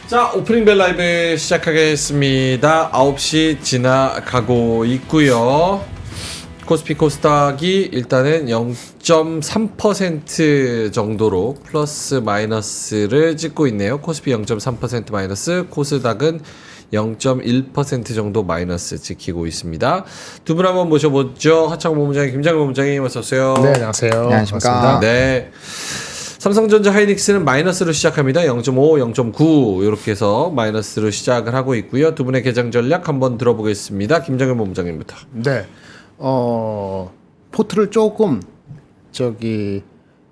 자, 오프닝 벨 라이브 시작하겠습니다. 9시 지나가고 있고요. 코스피 코스닥이 일단은 0.3% 정도로 플러스 마이너스를 찍고 있네요. 코스피 0.3% 마이너스, 코스닥은 0.1% 정도 마이너스 지키고 있습니다. 두 분 한번 모셔보죠. 하창호 본부장님, 김장근 본부장님 어서 오세요. 네, 안녕하세요. 안녕하십니까. 네. 삼성전자 하이닉스는 마이너스로 시작합니다. 0.5, 0.9 이렇게 해서 마이너스로 시작을 하고 있고요. 두 분의 개장 전략 한번 들어보겠습니다. 김정현 본부장님부터. 네, 포트를 조금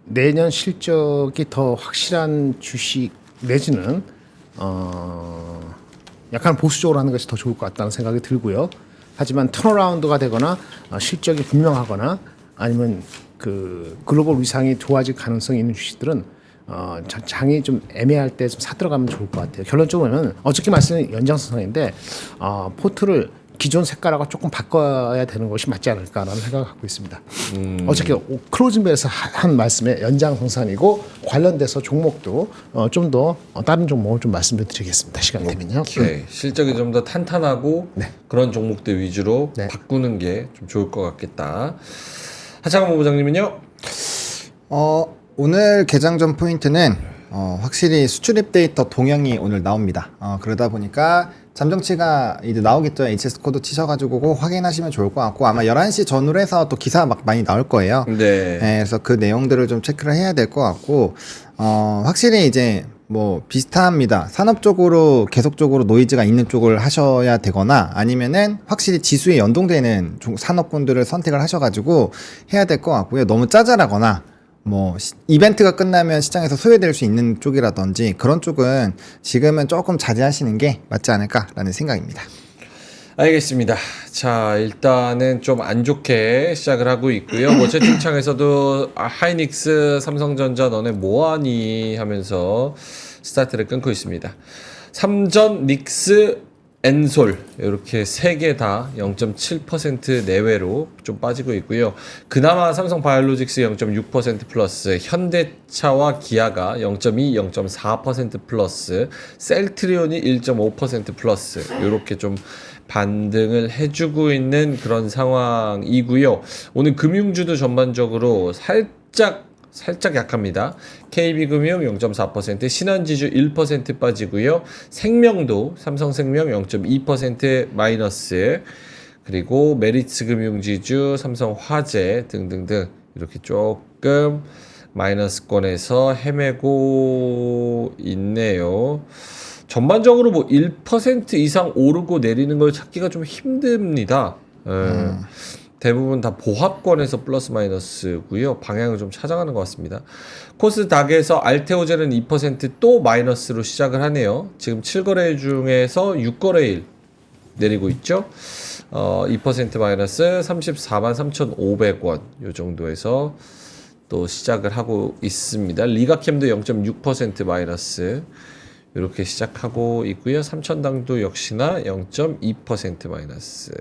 내년 실적이 더 확실한 주식 내지는 약간 보수적으로 하는 것이 더 좋을 것 같다는 생각이 들고요. 하지만 턴어라운드가 되거나 실적이 분명하거나 아니면 그 글로벌 위상이 좋아질 가능성이 있는 주식들은 장이 좀 애매할 때 좀 사들어가면 좋을 것 같아요. 결론적으로는 어저께 말씀드린 연장선상인데 포트를 기존 색깔하고 조금 바꿔야 되는 것이 맞지 않을까라는 생각을 갖고 있습니다. 어저께 클로징벨에서 한 말씀에 연장선상이고 관련돼서 종목도 좀 더 다른 종목을 좀 말씀을 드리겠습니다. 시간 되면요. 오케이. 실적이 좀 더 탄탄하고 네. 그런 종목들 위주로 네. 바꾸는 게 좀 좋을 것 같겠다. 하창호 본부장님은요? 오늘 개장 전 포인트는 확실히 수출입 데이터 동향이 오늘 나옵니다. 그러다 보니까 잠정치가 이제 나오겠죠. HS 코드 치셔가지고 그거 확인하시면 좋을 것 같고 아마 11시 전후로 해서 또 기사 막 많이 나올 거예요. 네. 그래서 그 내용들을 좀 체크를 해야 될 것 같고 확실히 이제 뭐 비슷합니다. 산업 쪽으로 계속적으로 노이즈가 있는 쪽을 하셔야 되거나 아니면은 확실히 지수에 연동되는 산업군들을 선택을 하셔가지고 해야 될 것 같고요. 너무 짜잘하거나 뭐 이벤트가 끝나면 시장에서 소외될 수 있는 쪽이라든지 그런 쪽은 지금은 조금 자제하시는 게 맞지 않을까라는 생각입니다. 알겠습니다. 자, 일단은 좀 안 좋게 시작을 하고 있고요. 뭐 채팅창에서도 하이닉스, 삼성전자 너네 뭐하니 하면서 스타트를 끊고 있습니다. 삼전, 닉스, 엔솔 이렇게 세 개 다 0.7% 내외로 좀 빠지고 있고요. 그나마 삼성 바이오로직스 0.6% 플러스, 현대차와 기아가 0.2, 0.4% 플러스, 셀트리온이 1.5% 플러스 이렇게 좀 반등을 해주고 있는 그런 상황이고요. 오늘 금융주도 전반적으로 살짝 약합니다. KB금융 0.4%, 신한지주 1% 빠지고요. 생명도 삼성생명 0.2% 마이너스, 그리고 메리츠금융지주, 삼성화재 등등등 이렇게 조금 마이너스권에서 헤매고 있네요. 전반적으로 뭐 1% 이상 오르고 내리는 걸 찾기가 좀 힘듭니다. 대부분 다 보합권에서 플러스 마이너스고요. 방향을 좀 찾아가는 것 같습니다. 코스닥에서 알테오젠은 2% 마이너스로 시작을 하네요. 지금 7거래 중에서 6거래일 내리고 있죠. 2% 마이너스 34만 3,500원 요 정도에서 또 시작을 하고 있습니다. 리가캠도 0.6% 마이너스 이렇게 시작하고 있고요. 삼천당도 역시나 0.2% 마이너스.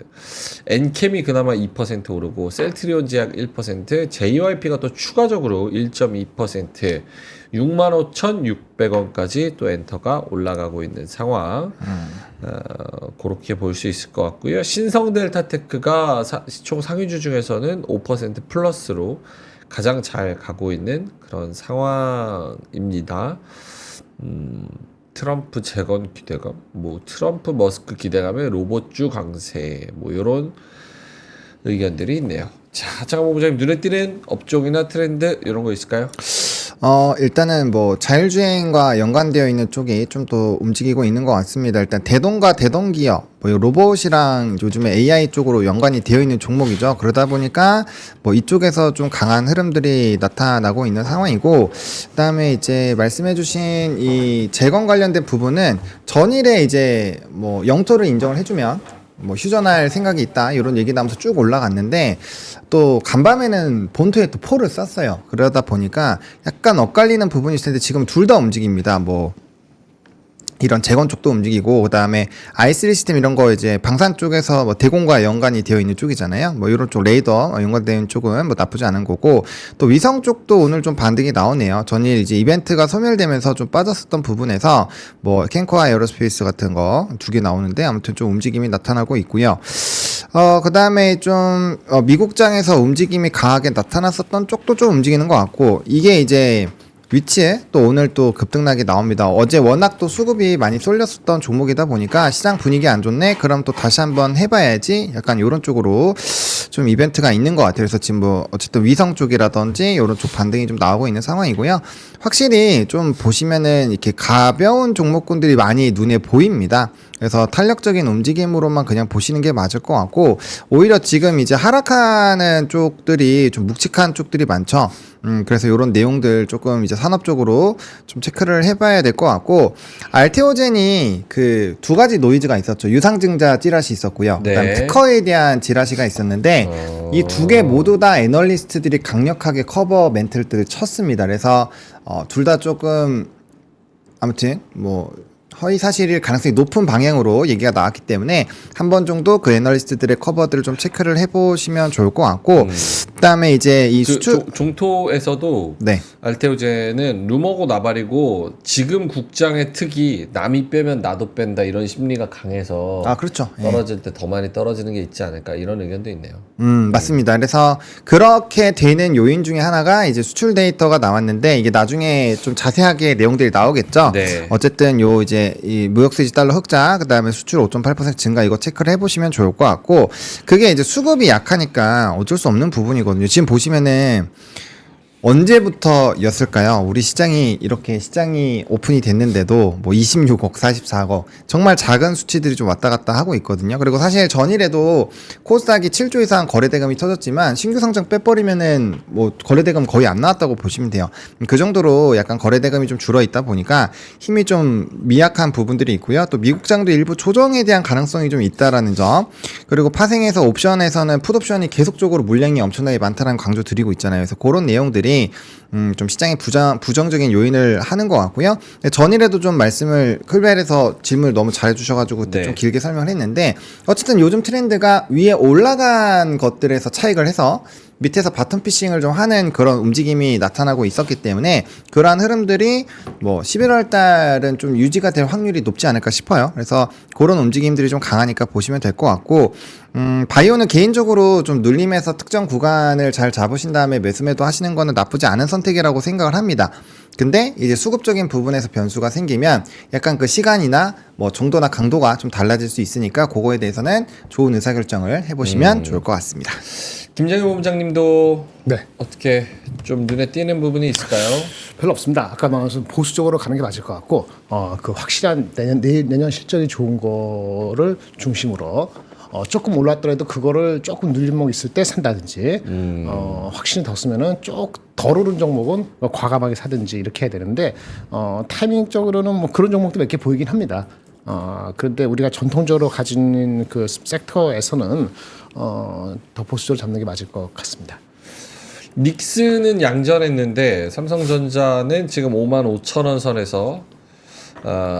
엔캠이 그나마 2% 오르고 셀트리온 제약 1%, JYP가 또 추가적으로 1.2%, 65,600원까지 또 엔터가 올라가고 있는 상황. 그렇게 볼 수 있을 것 같고요. 신성델타테크가 총 상위주 중에서는 5% 플러스로 가장 잘 가고 있는 그런 상황입니다. 트럼프 재건 기대감, 뭐 트럼프 머스크 기대감에 로봇주 강세, 뭐 이런 의견들이 있네요. 자, 하창호 본부장님 눈에 띄는 업종이나 트렌드 이런 거 있을까요? 일단은 뭐 자율주행과 연관되어 있는 쪽이 좀 더 움직이고 있는 것 같습니다. 일단 대동과 대동기업, 뭐 로봇이랑 요즘에 AI 쪽으로 연관이 되어 있는 종목이죠. 그러다 보니까 뭐 이쪽에서 좀 강한 흐름들이 나타나고 있는 상황이고, 그다음에 이제 말씀해주신 이 재건 관련된 부분은 전일에 이제 뭐 영토를 인정을 해주면 뭐 휴전할 생각이 있다 이런 얘기 나오면서 쭉 올라갔는데 또 간밤에는 본토에 또 포를 쐈어요. 그러다 보니까 약간 엇갈리는 부분이 있을 텐데 지금 둘 다 움직입니다. 뭐 이런 재건 쪽도 움직이고, 그다음에 I3 시스템 이런 거 이제 방산 쪽에서 뭐 대공과 연관이 되어 있는 쪽이잖아요. 뭐 이런 쪽 레이더 연관되어 있는 쪽은 뭐 나쁘지 않은 거고, 또 위성 쪽도 오늘 좀 반등이 나오네요. 전일 이제 이벤트가 소멸되면서 좀 빠졌었던 부분에서 뭐 캔커와 에어로스페이스 같은 거 두 개 나오는데 아무튼 좀 움직임이 나타나고 있고요. 그다음에 좀 미국장에서 움직임이 강하게 나타났었던 쪽도 좀 움직이는 것 같고, 이게 이제 위치에 또 오늘 또 급등락이 나옵니다. 어제 워낙 또 수급이 많이 쏠렸었던 종목이다 보니까 시장 분위기 안 좋네? 그럼 또 다시 한번 해봐야지? 약간 이런 쪽으로 좀 이벤트가 있는 것 같아요. 그래서 지금 뭐 어쨌든 위성 쪽이라든지 이런 쪽 반등이 좀 나오고 있는 상황이고요. 확실히 좀 보시면은 이렇게 가벼운 종목군들이 많이 눈에 보입니다. 그래서 탄력적인 움직임으로만 그냥 보시는 게 맞을 것 같고, 오히려 지금 이제 하락하는 쪽들이 좀 묵직한 쪽들이 많죠. 그래서 이런 내용들 조금 이제 산업적으로 좀 체크를 해봐야 될 것 같고, 알테오젠이 그 두 가지 노이즈가 있었죠. 유상증자 찌라시 있었고요. 네. 그다음 특허에 대한 찌라시가 있었는데, 이 두 개 모두 다 애널리스트들이 강력하게 커버 멘트를 쳤습니다. 그래서 둘 다 조금 아무튼 뭐 허위 사실일 가능성이 높은 방향으로 얘기가 나왔기 때문에 한 번 정도 그 애널리스트들의 커버들을 좀 체크를 해보시면 좋을 것 같고, 그다음에 이제 이 수출 종토에서도 네. 알테오제는 루머고 나발이고 지금 국장의 특이 남이 빼면 나도 뺀다 이런 심리가 강해서 그렇죠. 예. 떨어질 때 더 많이 떨어지는 게 있지 않을까 이런 의견도 있네요. 맞습니다. 그래서 그렇게 되는 요인 중에 하나가 이제 수출 데이터가 나왔는데, 이게 나중에 좀 자세하게 내용들이 나오겠죠. 네. 어쨌든 요 이제 이 무역수지 달러 흑자, 그다음에 수출 5.8% 증가, 이거 체크를 해보시면 좋을 것 같고, 그게 이제 수급이 약하니까 어쩔 수 없는 부분이거든요. 지금 보시면은 언제부터였을까요? 우리 시장이 이렇게 시장이 오픈이 됐는데도 뭐 26억, 44억 정말 작은 수치들이 좀 왔다 갔다 하고 있거든요. 그리고 사실 전일에도 코스닥이 7조 이상 거래대금이 터졌지만 신규 상장 빼버리면은 뭐 거래대금 거의 안 나왔다고 보시면 돼요. 그 정도로 약간 거래대금이 좀 줄어 있다 보니까 힘이 좀 미약한 부분들이 있고요. 또 미국장도 일부 조정에 대한 가능성이 좀 있다라는 점, 그리고 파생에서 옵션에서는 풋옵션이 계속적으로 물량이 엄청나게 많다는 강조 드리고 있잖아요. 그래서 그런 내용들이 좀 시장에 부정적인 요인을 하는 것 같고요. 전일에도 좀 말씀을 클벨에서 질문을 너무 잘해주셔가지고 그때 네. 좀 길게 설명을 했는데, 어쨌든 요즘 트렌드가 위에 올라간 것들에서 차익을 해서 밑에서 바텀 피싱을 좀 하는 그런 움직임이 나타나고 있었기 때문에, 그러한 흐름들이 뭐 11월 달은 좀 유지가 될 확률이 높지 않을까 싶어요. 그래서 그런 움직임들이 좀 강하니까 보시면 될 것 같고, 바이오는 개인적으로 좀 눌림에서 특정 구간을 잘 잡으신 다음에 매수매도 하시는 거는 나쁘지 않은 선택이라고 생각을 합니다. 근데 이제 수급적인 부분에서 변수가 생기면 약간 그 시간이나 뭐 정도나 강도가 좀 달라질 수 있으니까 그거에 대해서는 좋은 의사결정을 해보시면 좋을 것 같습니다. 김정일 본부장님도 네. 어떻게 좀 눈에 띄는 부분이 있을까요? 별로 없습니다. 아까 말한 것처럼 보수적으로 가는 게 맞을 것 같고, 그 확실한 내년 실적이 좋은 거를 중심으로 조금 올랐더라도 그거를 조금 눌림목 있을 때 산다든지, 확실히 더 쓰면은 덜 오른 종목은 과감하게 사든지 이렇게 해야 되는데, 타이밍적으로는 뭐 그런 종목도 몇 개 보이긴 합니다. 그런데 우리가 전통적으로 가진 그 섹터에서는 더 보수적으로 잡는 게 맞을 것 같습니다. 닉스는 양전했는데 삼성전자는 지금 55,000원 선에서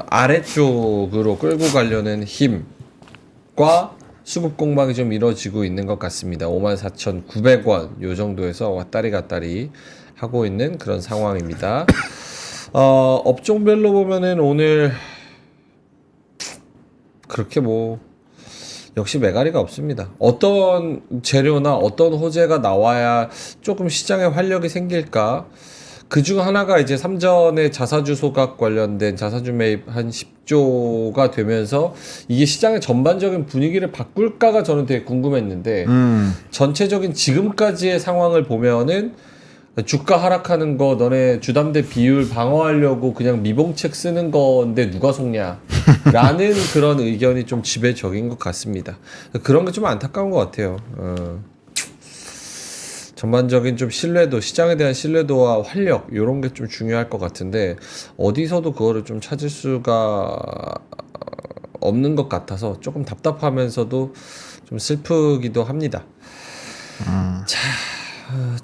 아래쪽으로 끌고 가려는 힘과 수급 공방이 좀 이루어지고 있는 것 같습니다. 54,900원 요 정도에서 왔다리 갔다리 하고 있는 그런 상황입니다. 업종별로 보면은 오늘 그렇게 뭐 역시 매가리가 없습니다. 어떤 재료나 어떤 호재가 나와야 조금 시장에 활력이 생길까? 그중 하나가 이제 삼전의 자사주 소각 관련된 자사주 매입 한 10조가 되면서 이게 시장의 전반적인 분위기를 바꿀까가 저는 되게 궁금했는데, 전체적인 지금까지의 상황을 보면은 주가 하락하는 거 너네 주담대 비율 방어하려고 그냥 미봉책 쓰는 건데 누가 속냐 라는 그런 의견이 좀 지배적인 것 같습니다. 그런 게 좀 안타까운 것 같아요. 전반적인 좀 신뢰도, 시장에 대한 신뢰도와 활력 이런 게 좀 중요할 것 같은데 어디서도 그거를 좀 찾을 수가 없는 것 같아서 조금 답답하면서도 좀 슬프기도 합니다. 자,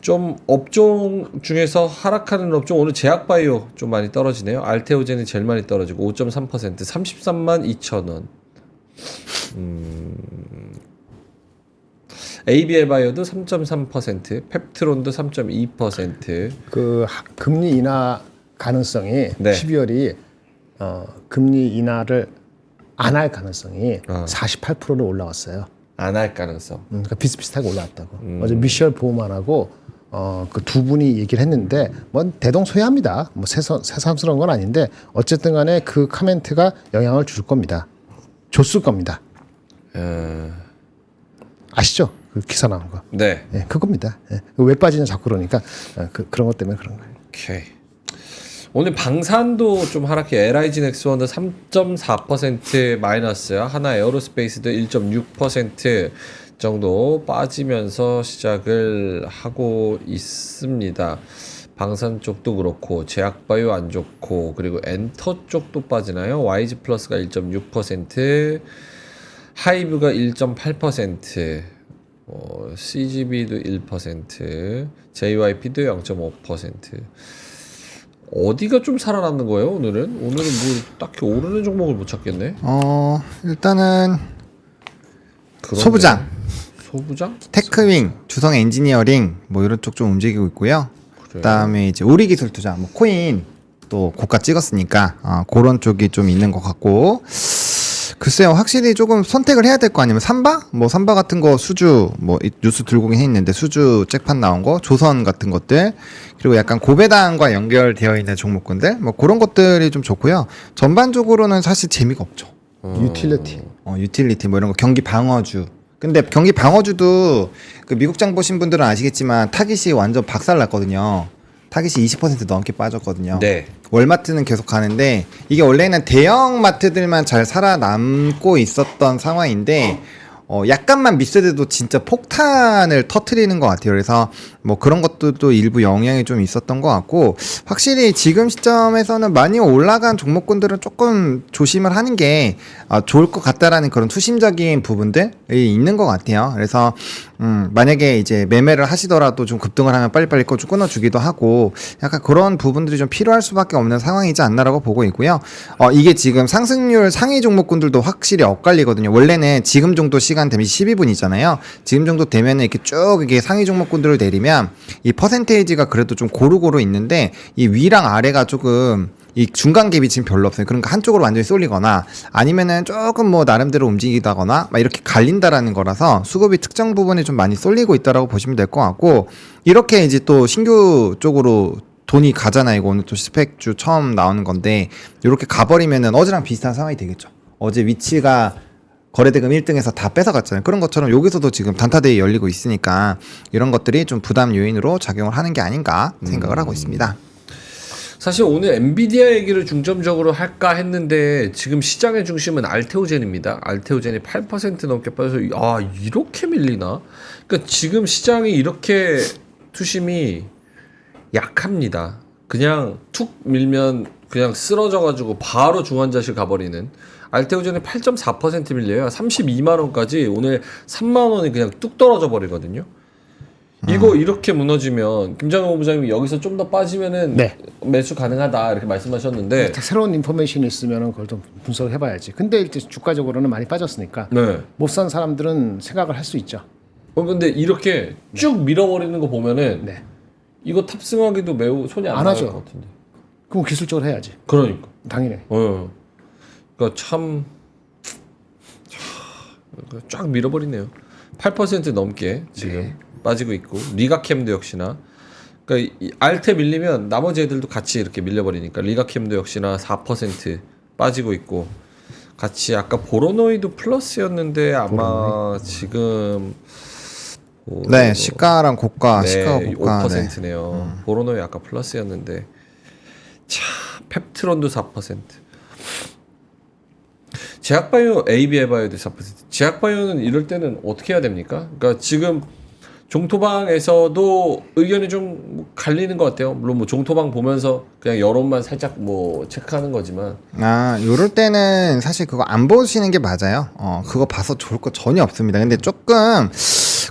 좀 업종 중에서 하락하는 업종 오늘 제약바이오 좀 많이 떨어지네요. 알테오젠이 제일 많이 떨어지고 5.3% 33만 2천 원. ABL 바이오도 3.3%, 펩트론도 3.2%. 그 금리 인하 가능성이 네. 12월이 금리 인하를 안 할 가능성이 아. 48%로 올라왔어요. 안 할 가능성. 그러니까 비슷비슷하게 올라왔다고. 어제 미셸 보우만하고 그 두 분이 얘기를 했는데 뭐 대동소이합니다. 뭐 새삼스러운 건 아닌데 어쨌든 간에 그 커멘트가 영향을 줄 겁니다. 줬을 겁니다. 아시죠? 그 기사 나온 거. 네. 예, 그겁니다. 예. 왜 빠지냐 자꾸 그러니까 그런 것 때문에 그런 거예요. 오케이. 오늘 방산도 좀 하락해. LIG 넥스원도 3.4% 마이너스야. 하나 에어로스페이스도 1.6% 정도 빠지면서 시작을 하고 있습니다. 방산 쪽도 그렇고 제약바이오 안 좋고 그리고 엔터 쪽도 빠지나요? YG 플러스가 1.6%, 하이브가 1.8%, CGB도 1%, JYP도 0.5%. 어디가 좀 살아남는 거예요? 오늘은 뭐 딱히 오르는 종목을 못 찾겠네. 일단은 그러네. 소부장, 소부장? 테크윙, 주성 엔지니어링 뭐 이런 쪽 좀 움직이고 있고요. 그다음에 이제 우리기술 투자, 뭐 코인 또 고가 찍었으니까 그런 쪽이 좀 있는 것 같고. 글쎄요, 확실히 조금 선택을 해야 될 거 아니면 삼바? 뭐 삼바 같은 거 수주 뭐 뉴스 들고 있는데 수주 잭판 나온 거, 조선 같은 것들, 그리고 약간 고배당과 연결되어 있는 종목군들, 뭐 그런 것들이 좀 좋고요. 전반적으로는 사실 재미가 없죠. 유틸리티. 유틸리티 뭐 이런 거, 경기 방어주. 근데 경기 방어주도 그 미국장 보신 분들은 아시겠지만 타깃이 완전 박살났거든요. 타깃이 20% 넘게 빠졌거든요. 네. 월마트는 계속 가는데 이게 원래는 대형 마트들만 잘 살아남고 있었던 상황인데 약간만 미스돼도 진짜 폭탄을 터트리는 것 같아요. 그래서 뭐 그런 것들도 일부 영향이 좀 있었던 것 같고, 확실히 지금 시점에서는 많이 올라간 종목군들은 조금 조심을 하는 게 좋을 것 같다라는 그런 투심적인 부분들이 있는 것 같아요. 그래서 만약에 이제 매매를 하시더라도 좀 급등을 하면 빨리빨리 끊어주기도 하고, 약간 그런 부분들이 좀 필요할 수밖에 없는 상황이지 않나라고 보고 있고요. 이게 지금 상승률 상위 종목군들도 확실히 엇갈리거든요. 원래는 지금 정도 시간 되면 12분이잖아요. 지금 정도 되면 이렇게 쭉 이게 상위 종목군들을 내리면 이 퍼센테이지가 그래도 좀 고루고루 있는데, 이 위랑 아래가 조금 이 중간 갭이 지금 별로 없어요. 그러니까 한쪽으로 완전히 쏠리거나 아니면은 조금 뭐 나름대로 움직이다거나 막 이렇게 갈린다라는 거라서 수급이 특정 부분에 좀 많이 쏠리고 있다라고 보시면 될 것 같고, 이렇게 이제 또 신규 쪽으로 돈이 가잖아요. 이거 오늘 또 스펙주 처음 나오는 건데, 이렇게 가버리면은 어제랑 비슷한 상황이 되겠죠. 어제 위치가 거래대금 1등에서 다 뺏어갔잖아요. 그런 것처럼 여기서도 지금 단타대회 열리고 있으니까 이런 것들이 좀 부담 요인으로 작용을 하는 게 아닌가 생각을 하고 있습니다. 사실 오늘 엔비디아 얘기를 중점적으로 할까 했는데 지금 시장의 중심은 알테오젠입니다. 알테오젠이 8% 넘게 빠져서 이렇게 밀리나? 그러니까 지금 시장이 이렇게 투심이 약합니다. 그냥 툭 밀면 그냥 쓰러져가지고 바로 중환자실 가버리는. 알테오젠이 8.4% 밀려요. 32만 원까지 오늘 3만 원이 그냥 뚝 떨어져 버리거든요. 이거 이렇게 무너지면 김장호 부장님이 여기서 좀 더 빠지면은 네. 매수 가능하다 이렇게 말씀하셨는데, 새로운 인포메이션이 있으면 그걸 좀 분석을 해봐야지. 근데 일단 주가적으로는 많이 빠졌으니까 네. 못 산 사람들은 생각을 할 수 있죠. 근데 이렇게 쭉 밀어버리는 거 보면은 네. 이거 탑승하기도 매우 손이 안 안 나갈 하죠. 것 같은데. 그럼 기술적으로 해야지. 그러니까. 당연히. 그러니까 쫙 밀어버리네요. 8% 넘게 지금 빠지고 있고, 리가캠도 역시나. 그러니까 이 알테 밀리면 나머지 애들도 같이 이렇게 밀려버리니까 리가캠도 역시나 4% 빠지고 있고, 같이 아까 보로노이도 플러스였는데 아마 지금 네, 시가랑 고가, 네, 시가와 고가. 5%네요. 보로노이 아까 플러스였는데, 차, 펩트론도 4%. 제약바이오, ABL바이오도 4%. 제약바이오는 이럴 때는 어떻게 해야 됩니까? 그러니까 지금 종토방에서도 의견이 좀 갈리는 것 같아요. 물론 뭐 종토방 보면서 그냥 여론만 살짝 뭐 체크하는 거지만. 요럴 때는 사실 그거 안 보시는 게 맞아요. 그거 봐서 좋을 거 전혀 없습니다. 근데 조금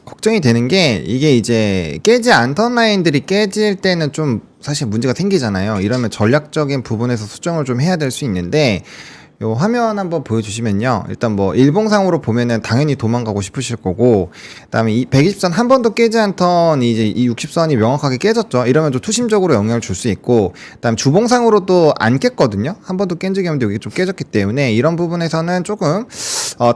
걱정이 되는 게 이게 이제 깨지 않던 라인들이 깨질 때는 좀 사실 문제가 생기잖아요. 이러면 전략적인 부분에서 수정을 좀 해야 될 수 있는데 요 화면 한번 보여주시면요. 일단 뭐 일봉상으로 보면은 당연히 도망가고 싶으실 거고, 그다음에 이 120선 한 번도 깨지 않던 이제 이 60선이 명확하게 깨졌죠. 이러면 좀 투심적으로 영향을 줄 수 있고, 그다음 주봉상으로도 안 깼거든요. 한 번도 깬 적이 없는데 여기 좀 깨졌기 때문에 이런 부분에서는 조금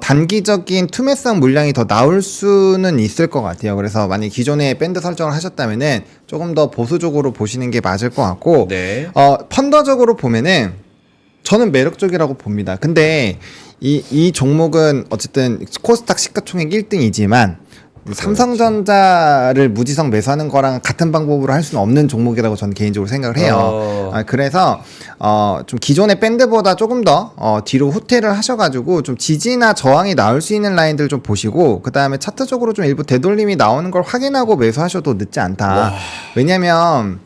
단기적인 투매성 물량이 더 나올 수는 있을 것 같아요. 그래서 만약 기존에 밴드 설정을 하셨다면은 조금 더 보수적으로 보시는 게 맞을 것 같고, 네. 펀더적으로 보면은 저는 매력적이라고 봅니다. 근데 이 종목은 어쨌든 코스닥 시가총액 1등이지만 삼성전자를 무지성 매수하는 거랑 같은 방법으로 할 수는 없는 종목이라고 저는 개인적으로 생각을 해요. 그래서 좀 기존의 밴드보다 조금 더 뒤로 후퇴를 하셔가지고 좀 지지나 저항이 나올 수 있는 라인들 좀 보시고, 그 다음에 차트적으로 좀 일부 되돌림이 나오는 걸 확인하고 매수하셔도 늦지 않다. 왜냐면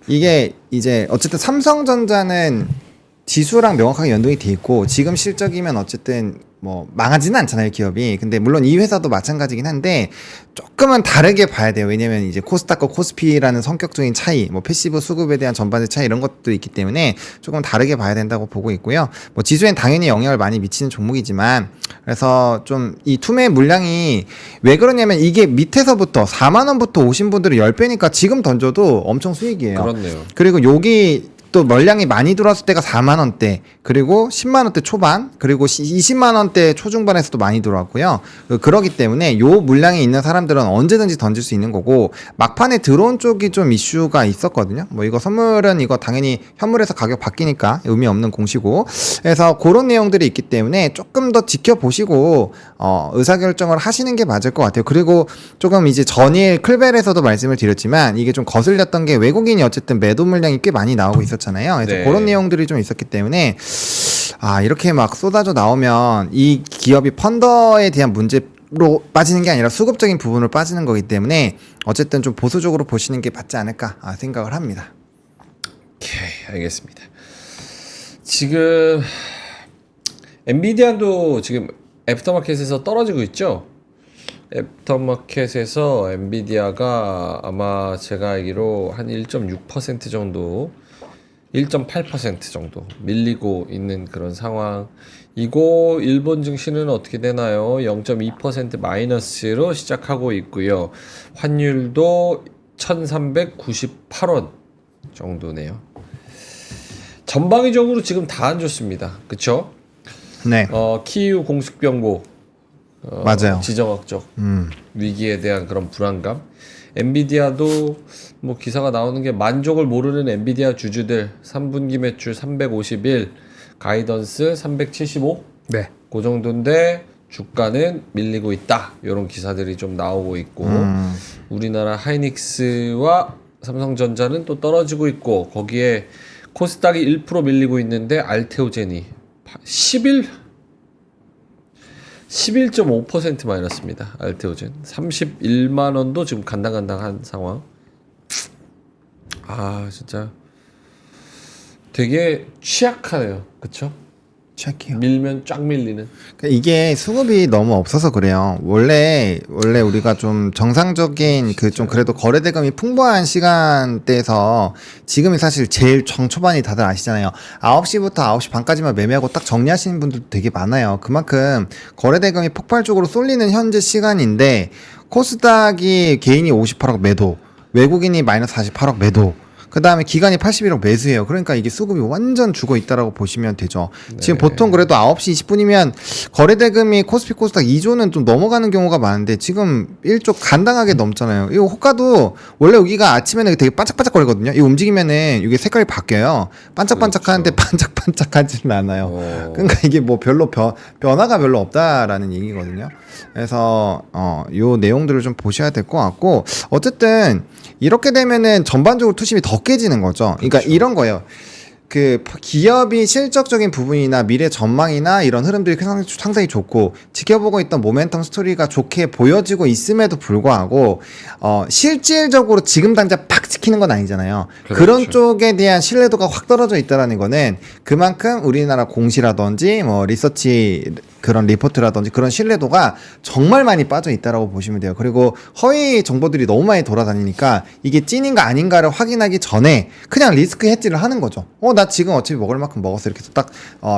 이게 이제 어쨌든 삼성전자는 지수랑 명확하게 연동이 돼 있고 지금 실적이면 어쨌든 뭐 망하지는 않잖아요, 기업이. 근데 물론 이 회사도 마찬가지긴 한데 조금은 다르게 봐야 돼요. 왜냐면 이제 코스닥과 코스피라는 성격적인 차이, 뭐 패시브 수급에 대한 전반적 차이 이런 것도 있기 때문에 조금 다르게 봐야 된다고 보고 있고요. 뭐 지수엔 당연히 영향을 많이 미치는 종목이지만, 그래서 좀 이 투매 물량이 왜 그러냐면 이게 밑에서부터 4만 원부터 오신 분들은 10배니까 지금 던져도 엄청 수익이에요. 그렇네요. 그리고 여기 또 물량이 많이 들어왔을 때가 4만 원대, 그리고 10만 원대 초반, 그리고 20만 원대 초중반에서도 많이 들어왔고요. 그러기 때문에 요 물량이 있는 사람들은 언제든지 던질 수 있는 거고, 막판에 들어온 쪽이 좀 이슈가 있었거든요. 뭐 이거 선물은 이거 당연히 현물에서 가격 바뀌니까 의미 없는 공시고, 그래서 그런 내용들이 있기 때문에 조금 더 지켜보시고 의사결정을 하시는 게 맞을 것 같아요. 그리고 조금 이제 전일 클벨에서도 말씀을 드렸지만 이게 좀 거슬렸던 게 외국인이 어쨌든 매도 물량이 꽤 많이 나오고 있었잖아요. 그래서 네. 그런 내용들이 좀 있었기 때문에 이렇게 막 쏟아져 나오면 이 기업이 펀더에 대한 문제로 빠지는 게 아니라 수급적인 부분으로 빠지는 거기 때문에 어쨌든 좀 보수적으로 보시는 게 맞지 않을까 생각을 합니다. 오케이, 알겠습니다. 지금 엔비디아도 지금 애프터마켓에서 떨어지고 있죠. 애프터마켓에서 엔비디아가 아마 제가 알기로 한 1.6% 정도, 1.8% 정도 밀리고 있는 그런 상황이고, 일본 증시는 어떻게 되나요? 0.2% 마이너스로 시작하고 있고요. 환율도 1398원 정도네요. 전방위적으로 지금 다 안 좋습니다. 그쵸? 네, 키이우 공식 병보, 맞아요. 지정학적 위기에 대한 그런 불안감. 엔비디아도 뭐 기사가 나오는 게 만족을 모르는 엔비디아 주주들 3분기 매출 351, 가이던스 375, 네. 그 정도인데 주가는 밀리고 있다. 이런 기사들이 좀 나오고 있고, 우리나라 하이닉스와 삼성전자는 또 떨어지고 있고, 거기에 코스닥이 1% 밀리고 있는데 알테오젠이 11.5% 마이너스입니다. 알테오젠 31만 원도 지금 간당간당한 상황. 진짜 되게 취약하네요. 그쵸? check해요. 밀면 쫙 밀리는. 그러니까 이게 수급이 너무 없어서 그래요. 원래 우리가 좀 정상적인 그 좀 그래도 거래 대금이 풍부한 시간대에서 지금이 사실 제일 정초반이 다들 아시잖아요. 9시부터 9시 반까지만 매매하고 딱 정리하시는 분들도 되게 많아요. 그만큼 거래 대금이 폭발적으로 쏠리는 현재 시간인데, 코스닥이 개인이 58억 매도, 외국인이 마이너스 48억 매도, 그 다음에 기간이 81억 매수예요. 그러니까 이게 수급이 완전 죽어 있다라고 보시면 되죠. 네. 지금 보통 그래도 9시 20분이면 거래대금이 코스피 코스닥 2조는 좀 넘어가는 경우가 많은데 지금 1조 간당하게 넘잖아요. 이거 호가도 원래 여기가 아침에는 되게 반짝반짝거리거든요. 이거 움직이면은 이게 색깔이 바뀌어요. 반짝반짝하는데 그렇죠. 반짝반짝하지는 않아요. 그러니까 이게 뭐 별로 변화가 별로 없다라는 얘기거든요. 그래서 요 내용들을 좀 보셔야 될 것 같고, 어쨌든 이렇게 되면은 전반적으로 투심이 더 깨지는 거죠. 그러니까 그렇죠. 이런 거예요. 그 기업이 실적적인 부분이나 미래 전망이나 이런 흐름들이 상당히 좋고 지켜보고 있던 모멘텀 스토리가 좋게 보여지고 있음에도 불구하고 실질적으로 지금 당장 팍 찍히는 건 아니잖아요. 그렇죠. 그런 쪽에 대한 신뢰도가 확 떨어져 있다라는 거는 그만큼 우리나라 공시라든지 뭐 리서치 그런 리포트라든지 그런 신뢰도가 정말 많이 빠져 있다라고 보시면 돼요. 그리고 허위 정보들이 너무 많이 돌아다니니까 이게 찐인가 아닌가를 확인하기 전에 그냥 리스크 헤지를 하는 거죠. 나 지금 어차피 먹을 만큼 먹었어. 이렇게 딱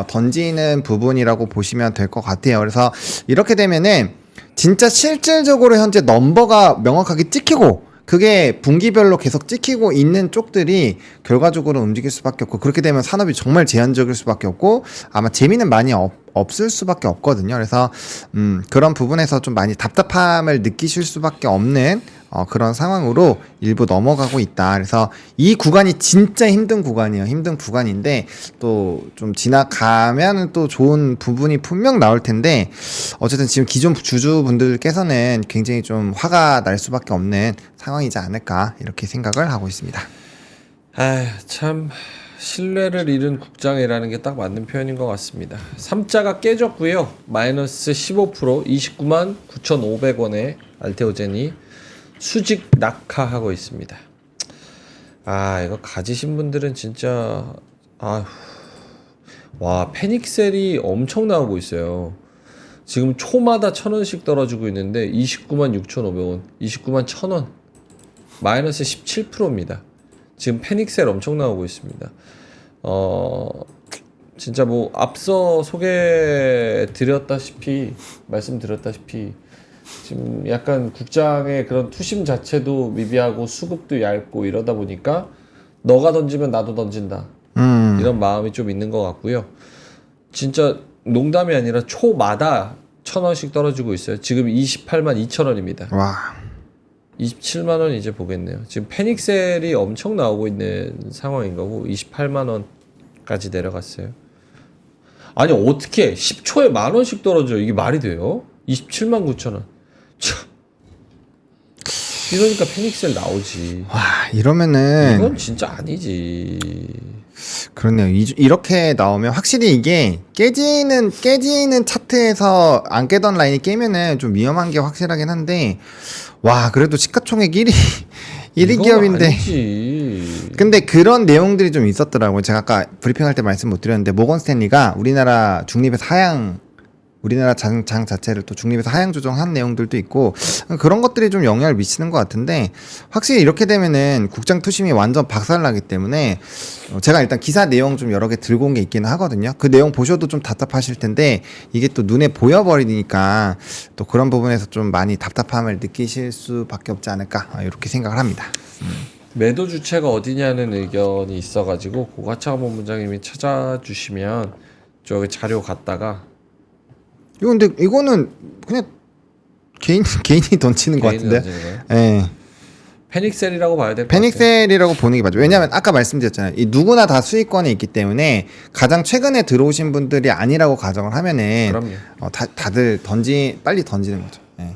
던지는 부분이라고 보시면 될 것 같아요. 그래서 이렇게 되면은 진짜 실질적으로 현재 넘버가 명확하게 찍히고 그게 분기별로 계속 찍히고 있는 쪽들이 결과적으로 움직일 수밖에 없고, 그렇게 되면 산업이 정말 제한적일 수밖에 없고 아마 재미는 많이 없을 수밖에 없거든요. 그래서 그런 부분에서 좀 많이 답답함을 느끼실 수밖에 없는 그런 상황으로 일부 넘어가고 있다. 그래서 이 구간이 진짜 힘든 구간이에요. 힘든 구간인데 또 좀 지나가면 또 좋은 부분이 분명 나올 텐데, 어쨌든 지금 기존 주주분들께서는 굉장히 좀 화가 날 수밖에 없는 상황이지 않을까 이렇게 생각을 하고 있습니다. 참 신뢰를 잃은 국장이라는 게 딱 맞는 표현인 것 같습니다. 3자가 깨졌고요. 마이너스 15% 29만 9,500원에 알테오젠이 수직 낙하하고 있습니다. 이거 가지신 분들은 진짜 와, 패닉셀이 엄청 나오고 있어요. 지금 초마다 1,000원씩 떨어지고 있는데 29만 6,500원, 29만 1,000원, 마이너스 17%입니다. 지금 패닉셀 엄청 나오고 있습니다. 진짜 뭐 앞서 말씀드렸다시피 지금 약간 국장의 그런 투심 자체도 미비하고 수급도 얇고 이러다 보니까 너가 던지면 나도 던진다. 이런 마음이 좀 있는 것 같고요. 진짜 농담이 아니라 초마다 1,000원씩 떨어지고 있어요. 지금 28만 2,000원입니다. 와. 27만 원 이제 보겠네요. 지금 패닉셀이 엄청 나오고 있는 상황인 거고 28만 원까지 내려갔어요. 아니 어떻게 10초에 10,000원씩 떨어져요? 이게 말이 돼요? 27만 9천 원. 참. 이러니까 패닉셀 나오지. 와, 이러면은 이건 진짜 아니지. 그렇네요. 이렇게 나오면 확실히 이게 깨지는 차트에서 안 깨던 라인이 깨면은 좀 위험한 게 확실하긴 한데, 와, 그래도 시가총액 1위 기업인데. 아니지. 근데 그런 내용들이 좀 있었더라고요. 제가 아까 브리핑할 때 말씀 못 드렸는데, 모건 스탠리가 우리나라 중립에서 우리나라 장 자체를 또 중립에서 하향 조정한 내용들도 있고, 그런 것들이 좀 영향을 미치는 것 같은데, 확실히 이렇게 되면은 국장 투심이 완전 박살나기 때문에, 제가 일단 기사 내용 좀 여러 개 들고 온 게 있기는 하거든요. 그 내용 보셔도 좀 답답하실 텐데, 이게 또 눈에 보여버리니까 또 그런 부분에서 좀 많이 답답함을 느끼실 수밖에 없지 않을까, 이렇게 생각을 합니다. 매도 주체가 어디냐는 의견이 있어가지고 고가차관 본부장님이 찾아주시면 저기 자료 갖다가. 근데 이거는 그냥 개인이 던지는 것 같은데. 예. 패닉셀이라고 봐야 될 것 같아요. 패닉셀이라고 보는 게 맞죠. 왜냐하면 아까 말씀드렸잖아요. 이 누구나 다 수익권에 있기 때문에 가장 최근에 들어오신 분들이 아니라고 가정을 하면은, 그럼요. 다들 빨리 던지는 거죠. 예.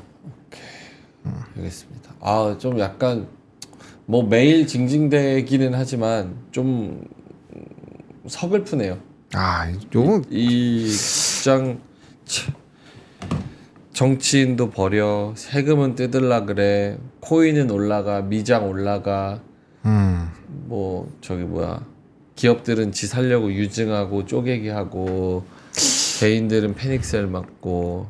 알겠습니다. 좀 약간 뭐 매일 징징대기는 하지만 좀 서글프네요. 요거 이 국장 정치인도 버려, 세금은 뜯을라 그래, 코인은 올라가, 미장 올라가, 뭐 저기 기업들은 지 살려고 유증하고 쪼개기 하고, 개인들은 패닉셀 맞고.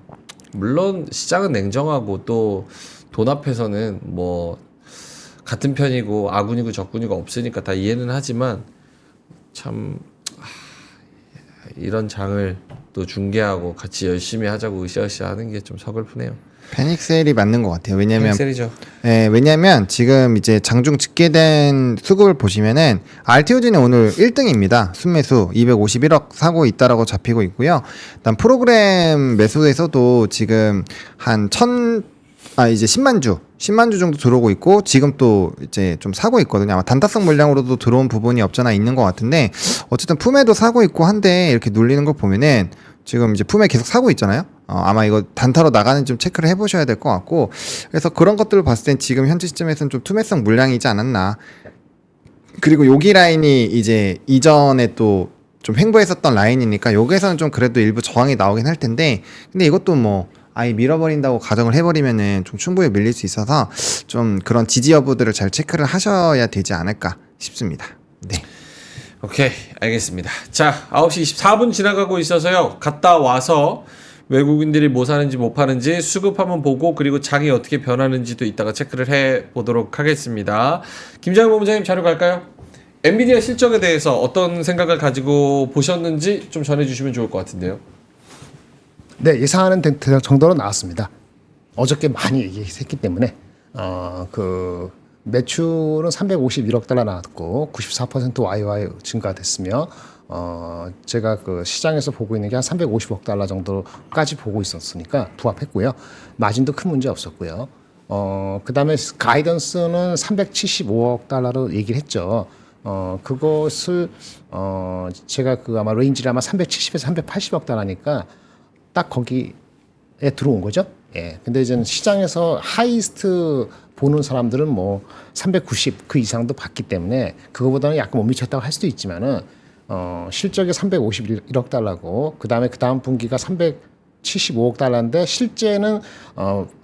물론 시장은 냉정하고 또 돈 앞에서는 뭐 같은 편이고 아군이고 적군이고 없으니까 다 이해는 하지만, 참 이런 장을 또 중개하고 같이 열심히 하자고 으쌰으쌰 하는 게 좀 서글프네요. 패닉셀이 맞는 것 같아요. 왜냐면 패닉셀이죠. 왜냐면 지금 이제 장중 집계된 수급을 보시면은 알테오젠이 오늘 1등입니다. 순매수 251억 사고 있다라고 잡히고 있고요. 일단 프로그램 매수에서도 지금 한 이제 10만 주 정도 들어오고 있고, 지금 또 이제 좀 사고 있거든요. 아마 단타성 물량으로도 들어온 부분이 없잖아 있는 것 같은데, 어쨌든 품에도 사고 있고 한데, 이렇게 눌리는 걸 보면은 지금 이제 품에 계속 사고 있잖아요. 아마 이거 단타로 나가는 좀 체크를 해보셔야 될 것 같고, 그래서 그런 것들을 봤을 땐 지금 현재 시점에서는 좀 투매성 물량이지 않았나. 그리고 여기 라인이 이제 이전에 또 좀 횡보했었던 라인이니까 여기에서는 좀 그래도 일부 저항이 나오긴 할 텐데, 근데 이것도 뭐 아예 밀어버린다고 가정을 해버리면은 좀 충분히 밀릴 수 있어서 좀 그런 지지 여부들을 잘 체크를 하셔야 되지 않을까 싶습니다. 네. 오케이, 알겠습니다. 자, 9시 24분 지나가고 있어서요. 갔다 와서 외국인들이 뭐 사는지 못 파는지 수급하면 보고 그리고 장이 어떻게 변하는지도 이따가 체크를 해 보도록 하겠습니다. 김장현 본부장님 자료 갈까요? 엔비디아 실적에 대해서 어떤 생각을 가지고 보셨는지 좀 전해주시면 좋을 것 같은데요. 네, 예상하는 정도로 나왔습니다. 어저께 많이 얘기했기 때문에 그 매출은 351억 달러 나왔고 94% YY 증가됐으며 제가 그 시장에서 보고 있는 게 한 350억 달러 정도까지 보고 있었으니까 부합했고요. 마진도 큰 문제 없었고요. 그다음에 가이던스는 375억 달러로 얘기를 했죠. 그것을 제가 그 아마 레인지를 아마 370에서 380억 달러니까 딱 거기에 들어온 거죠. 예. 근데 이제 시장에서 하이스트 보는 사람들은 뭐 390 그 이상도 봤기 때문에 그거보다는 약간 못 미쳤다고 할 수도 있지만은 실적이 351억 달러고 그다음에 그다음 분기가 375억 달러인데 실제는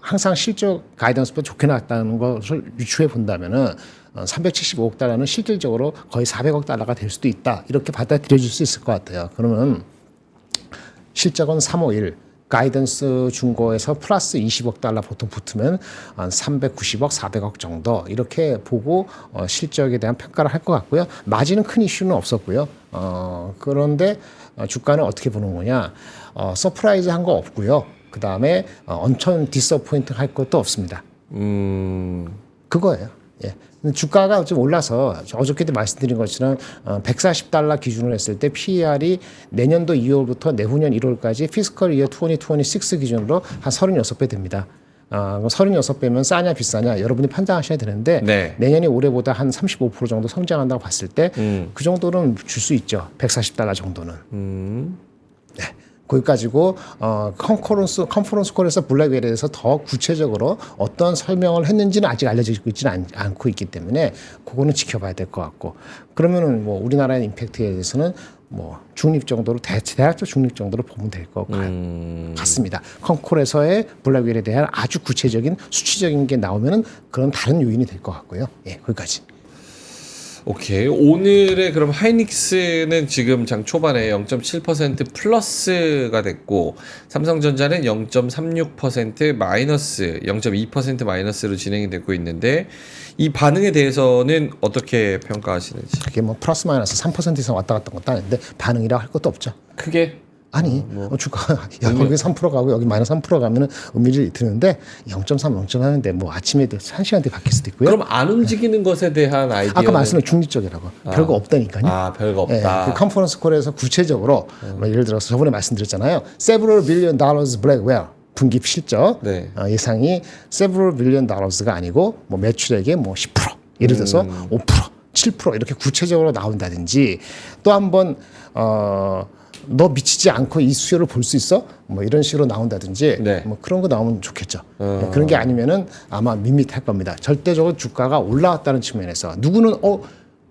항상 실적 가이던스보다 좋게 나왔다는 것을 유추해 본다면은 375억 달러는 실질적으로 거의 400억 달러가 될 수도 있다. 이렇게 받아들여질 수 있을 것 같아요. 그러면 실적은 351 가이던스 준 거에서 플러스 20억 달러 보통 붙으면 한 390억, 400억 정도 이렇게 보고 실적에 대한 평가를 할 것 같고요. 마진은 큰 이슈는 없었고요. 그런데 주가는 어떻게 보는 거냐? 서프라이즈 한 거 없고요. 그 다음에 엄청 디서포인트 할 것도 없습니다. 그거예요. 예. 주가가 좀 올라서 어저께도 말씀드린 것처럼 140달러 기준으로 했을 때 PER이 내년도 2월부터 내후년 1월까지 피스컬 이어 2026 기준으로 한 36배 됩니다. 36배면 싸냐 비싸냐 여러분이 판단하셔야 되는데 네. 내년이 올해보다 한 35% 정도 성장한다고 봤을 때 그 정도는 줄 수 있죠. 140달러 정도는. 네. 거기 가지고 컨퍼런스 콜에서 블랙웰에 대해서 더 구체적으로 어떤 설명을 했는지는 아직 알려지고 있지는 않고 있기 때문에 그거는 지켜봐야 될 것 같고 그러면은 뭐 우리나라의 임팩트에 대해서는 뭐 중립 정도로 대략적 중립 정도로 보면 될 것 같습니다. 컨콜에서의 블랙웰에 대한 아주 구체적인 수치적인 게 나오면은 그런 다른 요인이 될 것 같고요. 예, 거기까지. 오케이. 오늘의 그럼 하이닉스는 지금 장 초반에 0.7% 플러스가 됐고 삼성전자는 0.36% 마이너스 0.2% 마이너스로 진행이 되고 있는데 이 반응에 대해서는 어떻게 평가하시는지? 그게 뭐 플러스 마이너스 3% 이상 왔다 갔다 것도 아닌데 반응이라 할 것도 없죠. 크게 아니 주가 여기 3% 가고 여기 마이너스 3% 가면은 의미를 드는데 0.3, 0.3인데 뭐 아침에도 1시간 뒤에 바뀔 수도 있고요. 그럼 안 움직이는 것에 대한 아이디어는 아까 말씀드린 중립적이라고 별거 없다니까요. 별거 없다. 그 컨퍼런스 콜에서 구체적으로 뭐 예를 들어서 저번에 말씀드렸잖아요. several billion dollars Blackwell 분기 실적 네. 예상이 several billion dollars가 아니고 뭐 매출액의 뭐 10% 예를 들어서 5%, 7% 이렇게 구체적으로 나온다든지 또 한번 너 미치지 않고 이 수요를 볼 수 있어? 뭐 이런 식으로 나온다든지 네. 뭐 그런 거 나오면 좋겠죠. 그런 게 아니면은 아마 밋밋할 겁니다. 절대적으로 주가가 올라왔다는 측면에서 누구는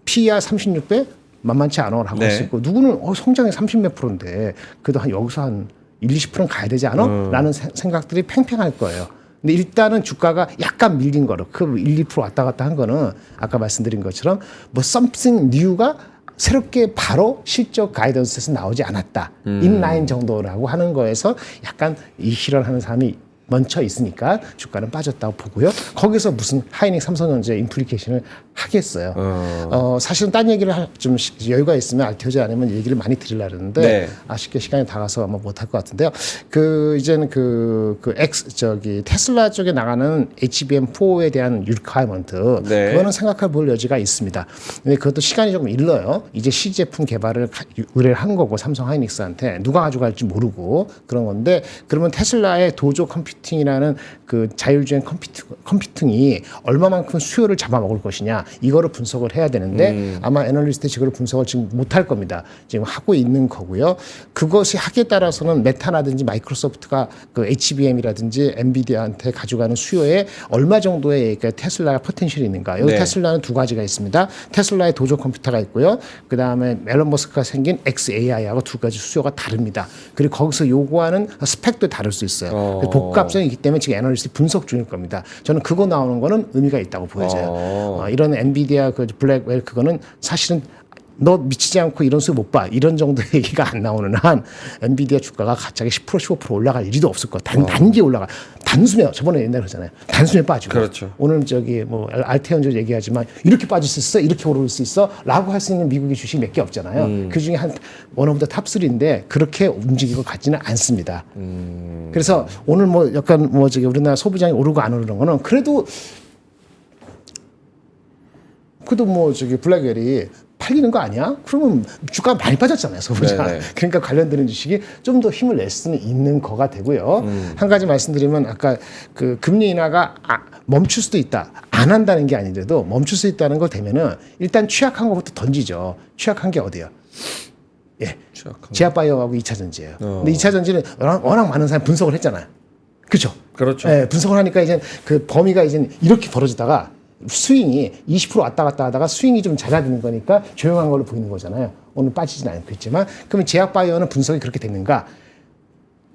PER 36배 만만치 않아라고 할 수 있고 누구는 성장이 30몇 %인데 그래도 한 여기서 한 20%는 가야 되지 않아? 라는 생각들이 팽팽할 거예요. 근데 일단은 주가가 약간 밀린 거로 그 1, 2% 왔다 갔다 한 거는 아까 말씀드린 것처럼 뭐 something new가 새롭게 바로 실적 가이던스에서 나오지 않았다. 인라인 정도라고 하는 거에서 약간 이 실현하는 사람이 먼저 있으니까 주가는 빠졌다고 보고요. 거기서 무슨 하이닉 삼성전자의 인플리케이션을 하겠어요. 사실은 딴 얘기를 좀 여유가 있으면 알테오지 않으면 얘기를 많이 드리려고 했는데 네. 아쉽게 시간이 다 가서 아마 못할 것 같은데요. 이제는 테슬라 쪽에 나가는 HBM4에 대한 리콰이먼트 네. 그거는 생각해 볼 여지가 있습니다. 근데 그것도 시간이 조금 일러요. 이제 시제품 개발을 의뢰를 한 거고 삼성 하이닉스한테 누가 가져갈지 모르고 그런 건데 그러면 테슬라의 도조 컴퓨팅이라는 그 자율주행 컴퓨팅이 얼마만큼 수요를 잡아먹을 것이냐 이거를 분석을 해야 되는데 아마 애널리스트 이거를 분석을 지금 못할 겁니다. 지금 하고 있는 거고요. 그것이 하기에 따라서는 메타라든지 마이크로소프트가 그 HBM이라든지 엔비디아한테 가져가는 수요에 얼마 정도의 테슬라가 포텐셜이 있는가. 여기 네. 테슬라는 두 가지가 있습니다. 테슬라의 도조 컴퓨터가 있고요. 그 다음에 앨런 머스크가 생긴 XAI하고 두 가지 수요가 다릅니다. 그리고 거기서 요구하는 스펙도 다를 수 있어요. 복합성이기 때문에 지금 애널리스트 분석 중일 겁니다. 저는 그거 나오는 거는 의미가 있다고 보여져요. 이런 엔비디아 그 블랙웰 그거는 사실은 너 미치지 않고 이런 수익 못 봐. 이런 정도의 얘기가 안 나오는 한 엔비디아 주가가 갑자기 10% 15% 올라갈 일도 없을 거야. 단기 올라가. 단숨에 저번에 옛날에 그러잖아요. 단숨에 빠지고. 그렇죠. 오늘 저기 뭐 알테온저 얘기하지만 이렇게 빠질 수 있어, 이렇게 오를 수 있어라고 할 수 있는 미국의 주식 몇 개 없잖아요. 그 중에 한 원 오브 더 탑3인데 그렇게 움직이고 가지는 않습니다. 그래서 오늘 뭐 약간 뭐 저기 우리나라 소비장이 오르고 안 오르는 거는 그래도 뭐 저기 블랙웰이 팔리는 거 아니야? 그러면 주가 많이 빠졌잖아요, 소비자. 네네. 그러니까 관련되는 주식이 좀 더 힘을 낼 수는 있는 거가 되고요. 한 가지 말씀드리면 아까 그 금리 인하가 멈출 수도 있다. 안 한다는 게 아닌데도 멈출 수 있다는 걸 되면은 일단 취약한 것부터 던지죠. 취약한 게 어디요? 예, 제약바이오하고 2차 전지예요. 근데 2차 전지는 워낙 많은 사람이 분석을 했잖아요. 그렇죠? 그렇죠. 예, 분석을 하니까 이제 그 범위가 이제 이렇게 벌어지다가 스윙이 20% 왔다 갔다 하다가 스윙이 좀 잦아드는 거니까 조용한 걸로 보이는 거잖아요. 오늘 빠지진 않겠지만 그러면 제약바이오는 분석이 그렇게 됐는가?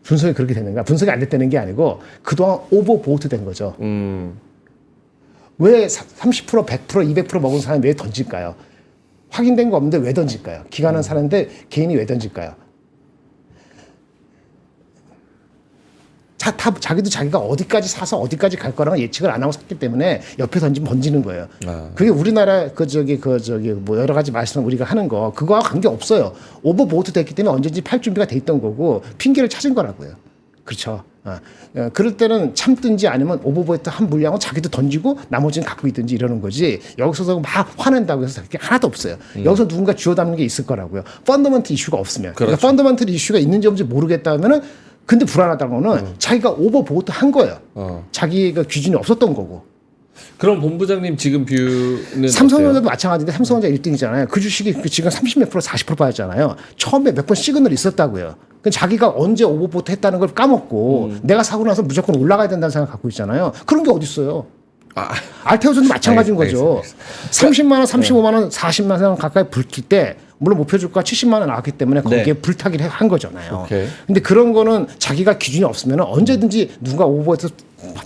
분석이 그렇게 됐는가? 분석이 안 됐다는 게 아니고 그동안 오버보트 된 거죠. 왜 30%, 100%, 200% 먹은 사람이 왜 던질까요? 확인된 거 없는데 왜 던질까요? 기간은 사는데 개인이 왜 던질까요? 자기도 자기가 어디까지 사서 어디까지 갈 거라는 예측을 안 하고 샀기 때문에 옆에 던지는 거예요. 그게 우리나라 뭐 여러 가지 말씀 우리가 하는 거 그거와 관계 없어요. 오버보트 됐기 때문에 언제든지 팔 준비가 돼 있던 거고 핑계를 찾은 거라고요. 그렇죠. 그럴 때는 참든지 아니면 오버보트 한 물량은 자기도 던지고 나머지는 갖고 있든지 이러는 거지. 여기서 막 화낸다고 해서 그게 하나도 없어요. 여기서 누군가 쥐어 담는 게 있을 거라고요. 펀더먼트 이슈가 없으면. 그렇죠. 그러니까 펀더먼트 이슈가 있는지 없는지 모르겠다 하면은 근데 불안하다는 거는 자기가 오버보트 한 거예요. 자기가 기준이 없었던 거고. 그럼 본부장님 지금 뷰는 삼성전자도 어때요? 마찬가지인데 삼성전자 1등이잖아요. 그 주식이 지금 30몇 프로 40% 빠졌잖아요. 처음에 몇 번 시그널이 있었다고요. 그 자기가 언제 오버보트 했다는 걸 까먹고 내가 사고 나서 무조건 올라가야 된다는 생각 갖고 있잖아요. 그런 게 어디 있어요. 알테오전도 마찬가지인 거죠. 30만 원, 35만 원, 40만 원 가까이 불킬 때 물론 목표 주가 70만 원 나왔기 때문에 거기에 네. 불타기를 한 거잖아요. 오케이. 근데 그런 거는 자기가 기준이 없으면 언제든지 누가 오버해서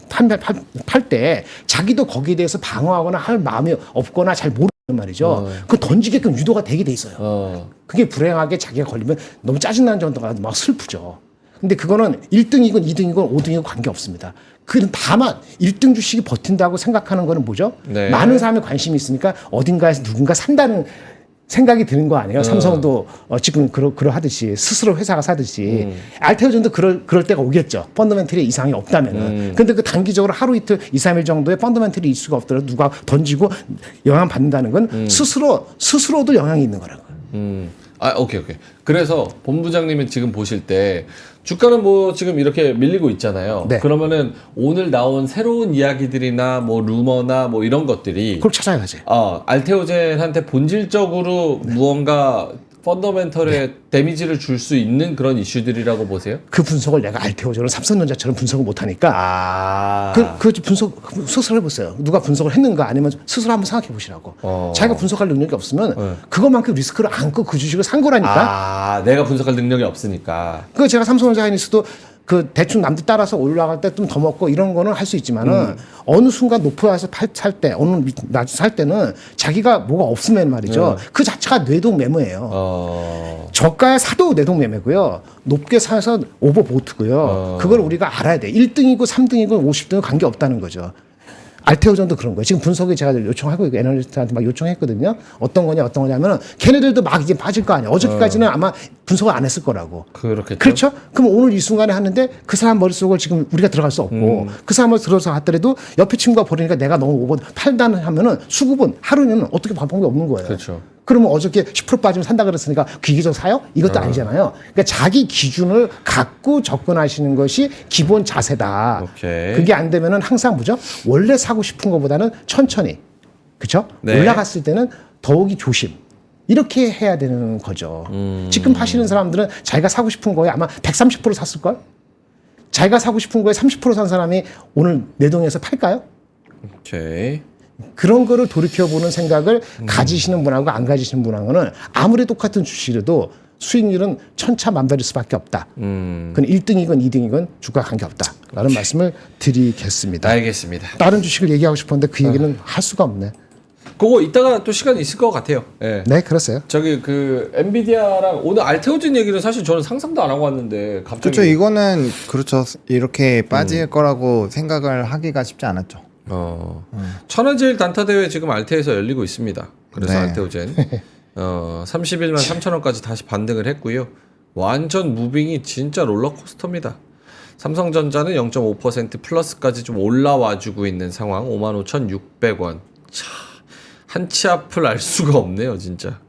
팔 때 자기도 거기에 대해서 방어하거나 할 마음이 없거나 잘 모르는 말이죠. 그 던지게끔 유도가 되게 돼 있어요. 그게 불행하게 자기가 걸리면 너무 짜증나는 정도가 막 슬프죠. 근데 그거는 1등이건 2등이건 5등이건 관계 없습니다. 그 다만 1등 주식이 버틴다고 생각하는 거는 뭐죠? 네. 많은 사람이 관심이 있으니까 어딘가에서 누군가 산다는 생각이 드는 거 아니에요? 삼성도 지금 그러하듯이 스스로 회사가 사듯이 알테오전도 그럴 때가 오겠죠. 펀더멘털이 이상이 없다면은. 근데 그 단기적으로 하루 이틀 2, 3일 정도의 펀더멘털이 이슈가 없더라도 누가 던지고 영향 받는다는 건 스스로도 영향이 있는 거라고. 오케이. 그래서 본부장님은 지금 보실 때 주가는 뭐 지금 이렇게 밀리고 있잖아요. 네. 그러면은 오늘 나온 새로운 이야기들이나 뭐 루머나 뭐 이런 것들이 그걸 찾아야지. 알테오젠한테 본질적으로 무언가 펀더멘털에 데미지를 줄 수 있는 그런 이슈들이라고 보세요? 그 분석을 내가 알테오전은 삼성전자처럼 분석을 못하니까 그 분석 스스로 해보세요. 누가 분석을 했는가 아니면 스스로 한번 생각해 보시라고. 자기가 분석할 능력이 없으면 그것만큼 리스크를 안고 그 주식을 산 거라니까. 내가 분석할 능력이 없으니까. 그 제가 삼성전자 하이닉스도 그 대충 남들 따라서 올라갈 때 좀 더 먹고 이런 거는 할 수 있지만은 어느 순간 높아서 살 때 어느 낮에 살 때는 자기가 뭐가 없으면 말이죠. 그 자체가 뇌동 매매예요. 저가에 사도 뇌동 매매고요. 높게 사서 오버보트고요. 그걸 우리가 알아야 돼. 1등이고 3등이고 50등은 관계 없다는 거죠. 알테오전도 그런 거예요. 지금 분석이 제가 요청하고 있고 애널리스트한테 막 요청했거든요. 어떤 거냐면은 걔네들도 막 이제 빠질 거 아니야. 어저께까지는 아마 분석을 안 했을 거라고. 그렇겠죠. 그렇죠? 그럼 오늘 이 순간에 하는데 그 사람 머릿속을 지금 우리가 들어갈 수 없고 그 사람을 들어서 갔더라도 옆에 친구가 버리니까 내가 너무 오버 팔다는 하면은 수급은 하루는 어떻게 방법이 없는 거예요. 그렇죠. 그러면 어저께 10% 빠지면 산다 그랬으니까 기계적 사요? 이것도 아니잖아요. 그러니까 자기 기준을 갖고 접근하시는 것이 기본 자세다. 오케이. 그게 안 되면은 항상 뭐죠? 원래 사고 싶은 것보다는 천천히. 그렇죠? 네. 올라갔을 때는 더욱이 조심. 이렇게 해야 되는 거죠. 지금 파시는 사람들은 자기가 사고 싶은 거에 아마 130% 샀을걸? 자기가 사고 싶은 거에 30%산 사람이 오늘 내동에서 팔까요? 오케이. 그런 거를 돌이켜보는 생각을 가지시는 분하고 안 가지시는 분하고는 아무리 똑같은 주식이라도 수익률은 천차만별일 수밖에 없다. 그건 1등이건 2등이건 주가 관계없다라는 말씀을 드리겠습니다. 알겠습니다. 다른 주식을 얘기하고 싶었는데 그 얘기는 할 수가 없네. 그거 이따가 또 시간이 있을 것 같아요. 예. 네, 그렇어요. 저기 그 엔비디아랑 오늘 알테오젠 얘기를 사실 저는 상상도 안 하고 왔는데 갑자기 그렇죠. 이거는 그렇죠. 이렇게 빠질 거라고 생각을 하기가 쉽지 않았죠. 천하제일 단타 대회 지금 알테에서 열리고 있습니다. 그래서 네. 알테오젠 31만 3천 원까지 다시 반등을 했고요. 완전 무빙이 진짜 롤러코스터입니다. 삼성전자는 0.5% 플러스까지 좀 올라와주고 있는 상황. 55,600원. 차, 한치 앞을 알 수가 없네요, 진짜.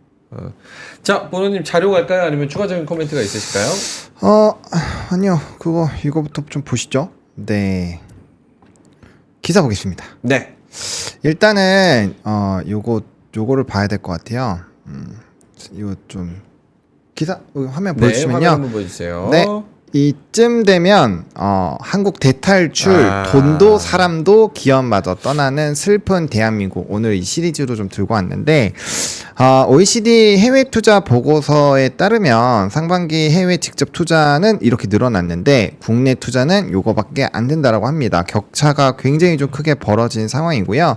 자, 보노님 자료 갈까요? 아니면 추가적인 코멘트가 있으실까요? 아니요. 이거부터 좀 보시죠. 네. 기사 보겠습니다. 네. 일단은 요거를 봐야 될 것 같아요. 이거 좀 기사 화면 네, 보여주시면요. 화면 한번 보여주세요. 네. 이쯤 되면 한국 대탈출, 아. 돈도 사람도 기업마저 떠나는 슬픈 대한민국. 오늘 이 시리즈로 좀 들고 왔는데 OECD 해외 투자 보고서에 따르면 상반기 해외 직접 투자는 이렇게 늘어났는데 국내 투자는 요거밖에 안 된다라고 합니다. 격차가 굉장히 좀 크게 벌어진 상황이고요.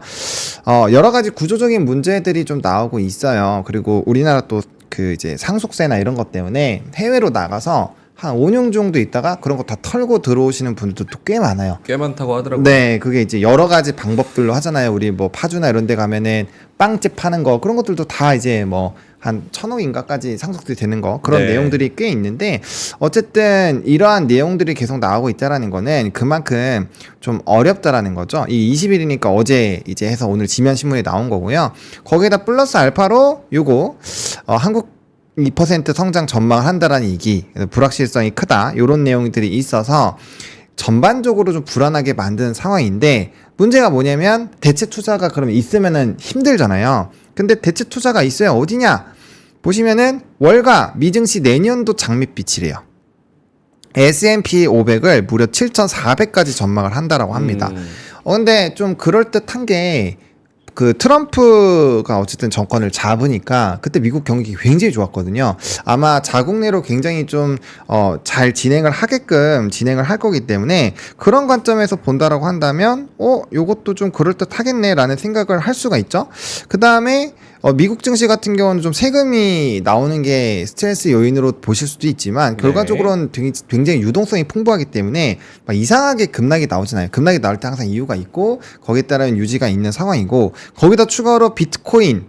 여러 가지 구조적인 문제들이 좀 나오고 있어요. 그리고 우리나라 또 그 이제 상속세나 이런 것 때문에 해외로 나가서 한 5년 정도 있다가 그런 거 다 털고 들어오시는 분들도 꽤 많아요. 꽤 많다고 하더라고요. 네, 그게 이제 여러 가지 방법들로 하잖아요. 우리 뭐 파주나 이런 데 가면은 빵집 파는 거 그런 것들도 다 이제 뭐 한 1,000억인가까지 상속들이 되는 거 그런 네. 내용들이 꽤 있는데 어쨌든 이러한 내용들이 계속 나오고 있다라는 거는 그만큼 좀 어렵다라는 거죠. 이 20일이니까 어제 이제 해서 오늘 지면 신문에 나온 거고요. 거기에다 플러스 알파로 요거 한국 2% 성장 전망을 한다라는 얘기, 불확실성이 크다 이런 내용들이 있어서 전반적으로 좀 불안하게 만드는 상황인데 문제가 뭐냐면 대체 투자가 그러면 있으면은 힘들잖아요. 근데 대체 투자가 있어야 어디냐? 보시면은 월가 미증시 내년도 장밋빛이래요. S&P 500을 무려 7,400까지 전망을 한다라고 합니다. 근데 좀 그럴듯한 게 그 트럼프가 어쨌든 정권을 잡으니까 그때 미국 경기 굉장히 좋았거든요. 아마 자국 내로 굉장히 좀 잘 진행을 하게끔 진행을 할 거기 때문에 그런 관점에서 본다라고 한다면 요것도 좀 그럴듯하겠네라는 생각을 할 수가 있죠. 그다음에 미국 증시 같은 경우는 좀 세금이 나오는 게 스트레스 요인으로 보실 수도 있지만 결과적으로는 굉장히 유동성이 풍부하기 때문에 막 이상하게 급락이 나오잖아요. 급락이 나올 때 항상 이유가 있고 거기에 따른 유지가 있는 상황이고 거기다 추가로 비트코인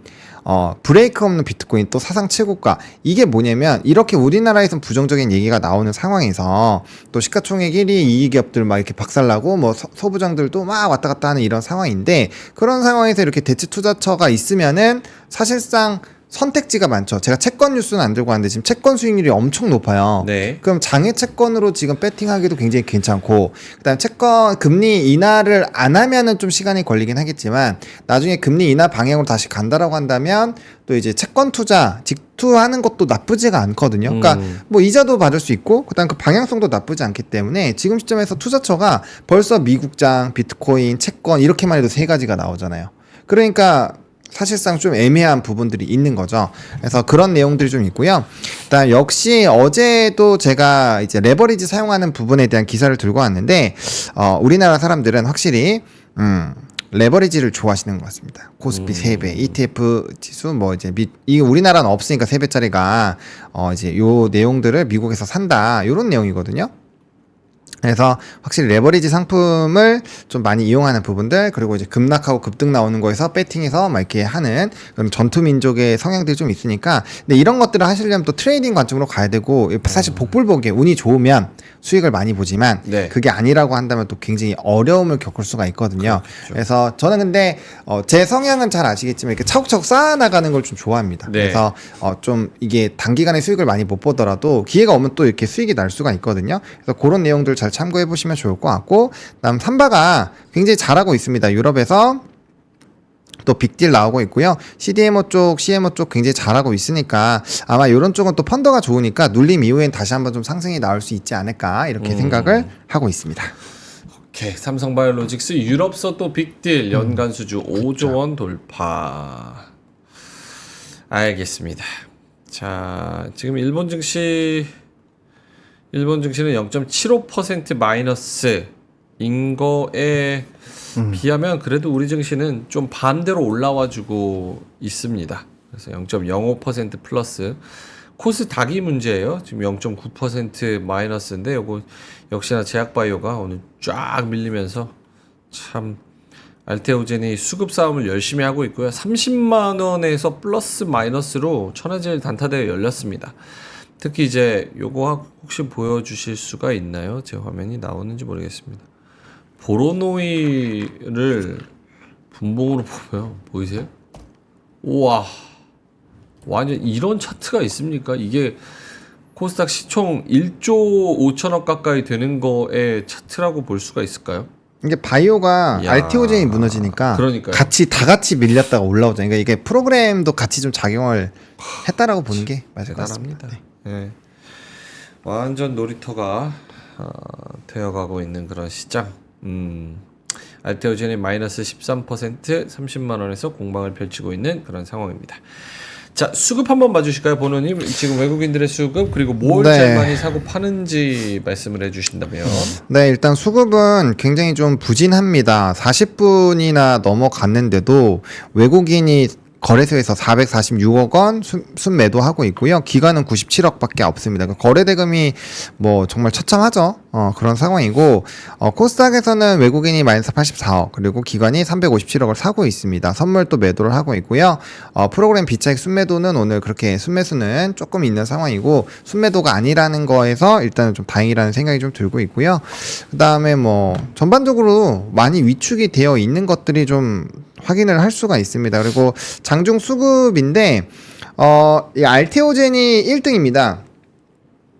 브레이크 없는 비트코인 또 사상 최고가 이게 뭐냐면 이렇게 우리나라에선 부정적인 얘기가 나오는 상황에서 또 시가총액 1위 이기업들 막 이렇게 박살나고 뭐 소부장들도 막 왔다 갔다 하는 이런 상황인데 그런 상황에서 이렇게 대체 투자처가 있으면은 사실상 선택지가 많죠. 제가 채권 뉴스는 안 들고 왔는데 지금 채권 수익률이 엄청 높아요. 네. 그럼 장외 채권으로 지금 배팅하기도 굉장히 괜찮고 그다음 채권 금리 인하를 안 하면은 좀 시간이 걸리긴 하겠지만 나중에 금리 인하 방향으로 다시 간다라고 한다면 또 이제 채권 투자 직투하는 것도 나쁘지가 않거든요. 그러니까 뭐 이자도 받을 수 있고 그다음 그 방향성도 나쁘지 않기 때문에 지금 시점에서 투자처가 벌써 미국장, 비트코인, 채권 이렇게만 해도 세 가지가 나오잖아요. 그러니까 사실상 좀 애매한 부분들이 있는 거죠. 그래서 그런 내용들이 좀 있고요. 그다음 역시 어제도 제가 이제 레버리지 사용하는 부분에 대한 기사를 들고 왔는데 우리나라 사람들은 확실히 레버리지를 좋아하시는 것 같습니다. 코스피 3배, ETF 지수 뭐 이제 이게 우리나라는 없으니까 3배짜리가 이제 요 내용들을 미국에서 산다. 요런 내용이거든요. 그래서 확실히 레버리지 상품을 좀 많이 이용하는 부분들 그리고 이제 급락하고 급등 나오는 거에서 배팅해서 막 이렇게 하는 그런 전투 민족의 성향들이 좀 있으니까 근데 이런 것들을 하시려면 또 트레이딩 관점으로 가야 되고 사실 복불복에 운이 좋으면 수익을 많이 보지만 네. 그게 아니라고 한다면 또 굉장히 어려움을 겪을 수가 있거든요. 그렇죠. 그래서 저는 근데 제 성향은 잘 아시겠지만 이렇게 차곡차곡 쌓아나가는 걸 좀 좋아합니다. 네. 그래서 좀 이게 단기간에 수익을 많이 못 보더라도 기회가 오면 또 이렇게 수익이 날 수가 있거든요. 그래서 그런 내용들 잘 참고해 보시면 좋을 것 같고 다음 삼바가 굉장히 잘하고 있습니다. 유럽에서 또 빅딜 나오고 있고요. CDMO 쪽, CMO 쪽 굉장히 잘하고 있으니까 아마 이런 쪽은 또 펀더가 좋으니까 눌림 이후엔 다시 한번 좀 상승이 나올 수 있지 않을까 이렇게 생각을 하고 있습니다. 오케이. 삼성바이오로직스 유럽서 또 빅딜 연간 수주 5조 원 돌파. 알겠습니다. 자, 지금 일본 증시는 0.75% 마이너스 인 거에 비하면 그래도 우리 증시는 좀 반대로 올라와주고 있습니다. 그래서 0.05% 플러스. 코스닥이 문제예요. 지금 0.9% 마이너스인데 요거 역시나 제약바이오가 오늘 쫙 밀리면서 참 알테오젠이 수급 싸움을 열심히 하고 있고요. 30만 원에서 플러스 마이너스로 천하제일 단타대회 열렸습니다. 특히 이제 요거 혹시 보여주실 수가 있나요? 제 화면이 나오는지 모르겠습니다. 보로노이를 분봉으로 보면 보이세요? 우와, 완전 이런 차트가 있습니까? 이게 코스닥 시총 1조 5천억 가까이 되는 거의 차트라고 볼 수가 있을까요? 이게 바이오가 야. 알테오젠이 무너지니까 그러니까요. 다 같이 밀렸다가 올라오죠. 그러니까 이게 프로그램도 같이 좀 작용을 했다라고 보는 게 맞을 것 같습니다. 대단합니다. 네. 완전 놀이터가 되어가고 있는 그런 시장. 알테오젠이 마이너스 13% 30만 원에서 공방을 펼치고 있는 그런 상황입니다. 자, 수급 한번 봐주실까요, 번호님? 지금 외국인들의 수급 그리고 뭘 네. 제일 많이 사고 파는지 말씀을 해주신다면. 네, 일단 수급은 굉장히 좀 부진합니다. 40분이나 넘어갔는데도 외국인이 거래소에서 446억 원 순매도하고 있고요. 기간은 97억밖에 없습니다. 거래 대금이 뭐 정말 처참하죠. 그런 상황이고 코스닥에서는 외국인이 마이너스 84억 그리고 기관이 357억을 사고 있습니다. 선물 또 매도를 하고 있고요. 프로그램 비차익 순매도는 오늘 그렇게 순매수는 조금 있는 상황이고 순매도가 아니라는 거에서 일단은 좀 다행이라는 생각이 좀 들고 있고요. 그 다음에 뭐 전반적으로 많이 위축이 되어 있는 것들이 좀 확인을 할 수가 있습니다. 그리고 장중 수급인데 이 알테오젠이 1등입니다.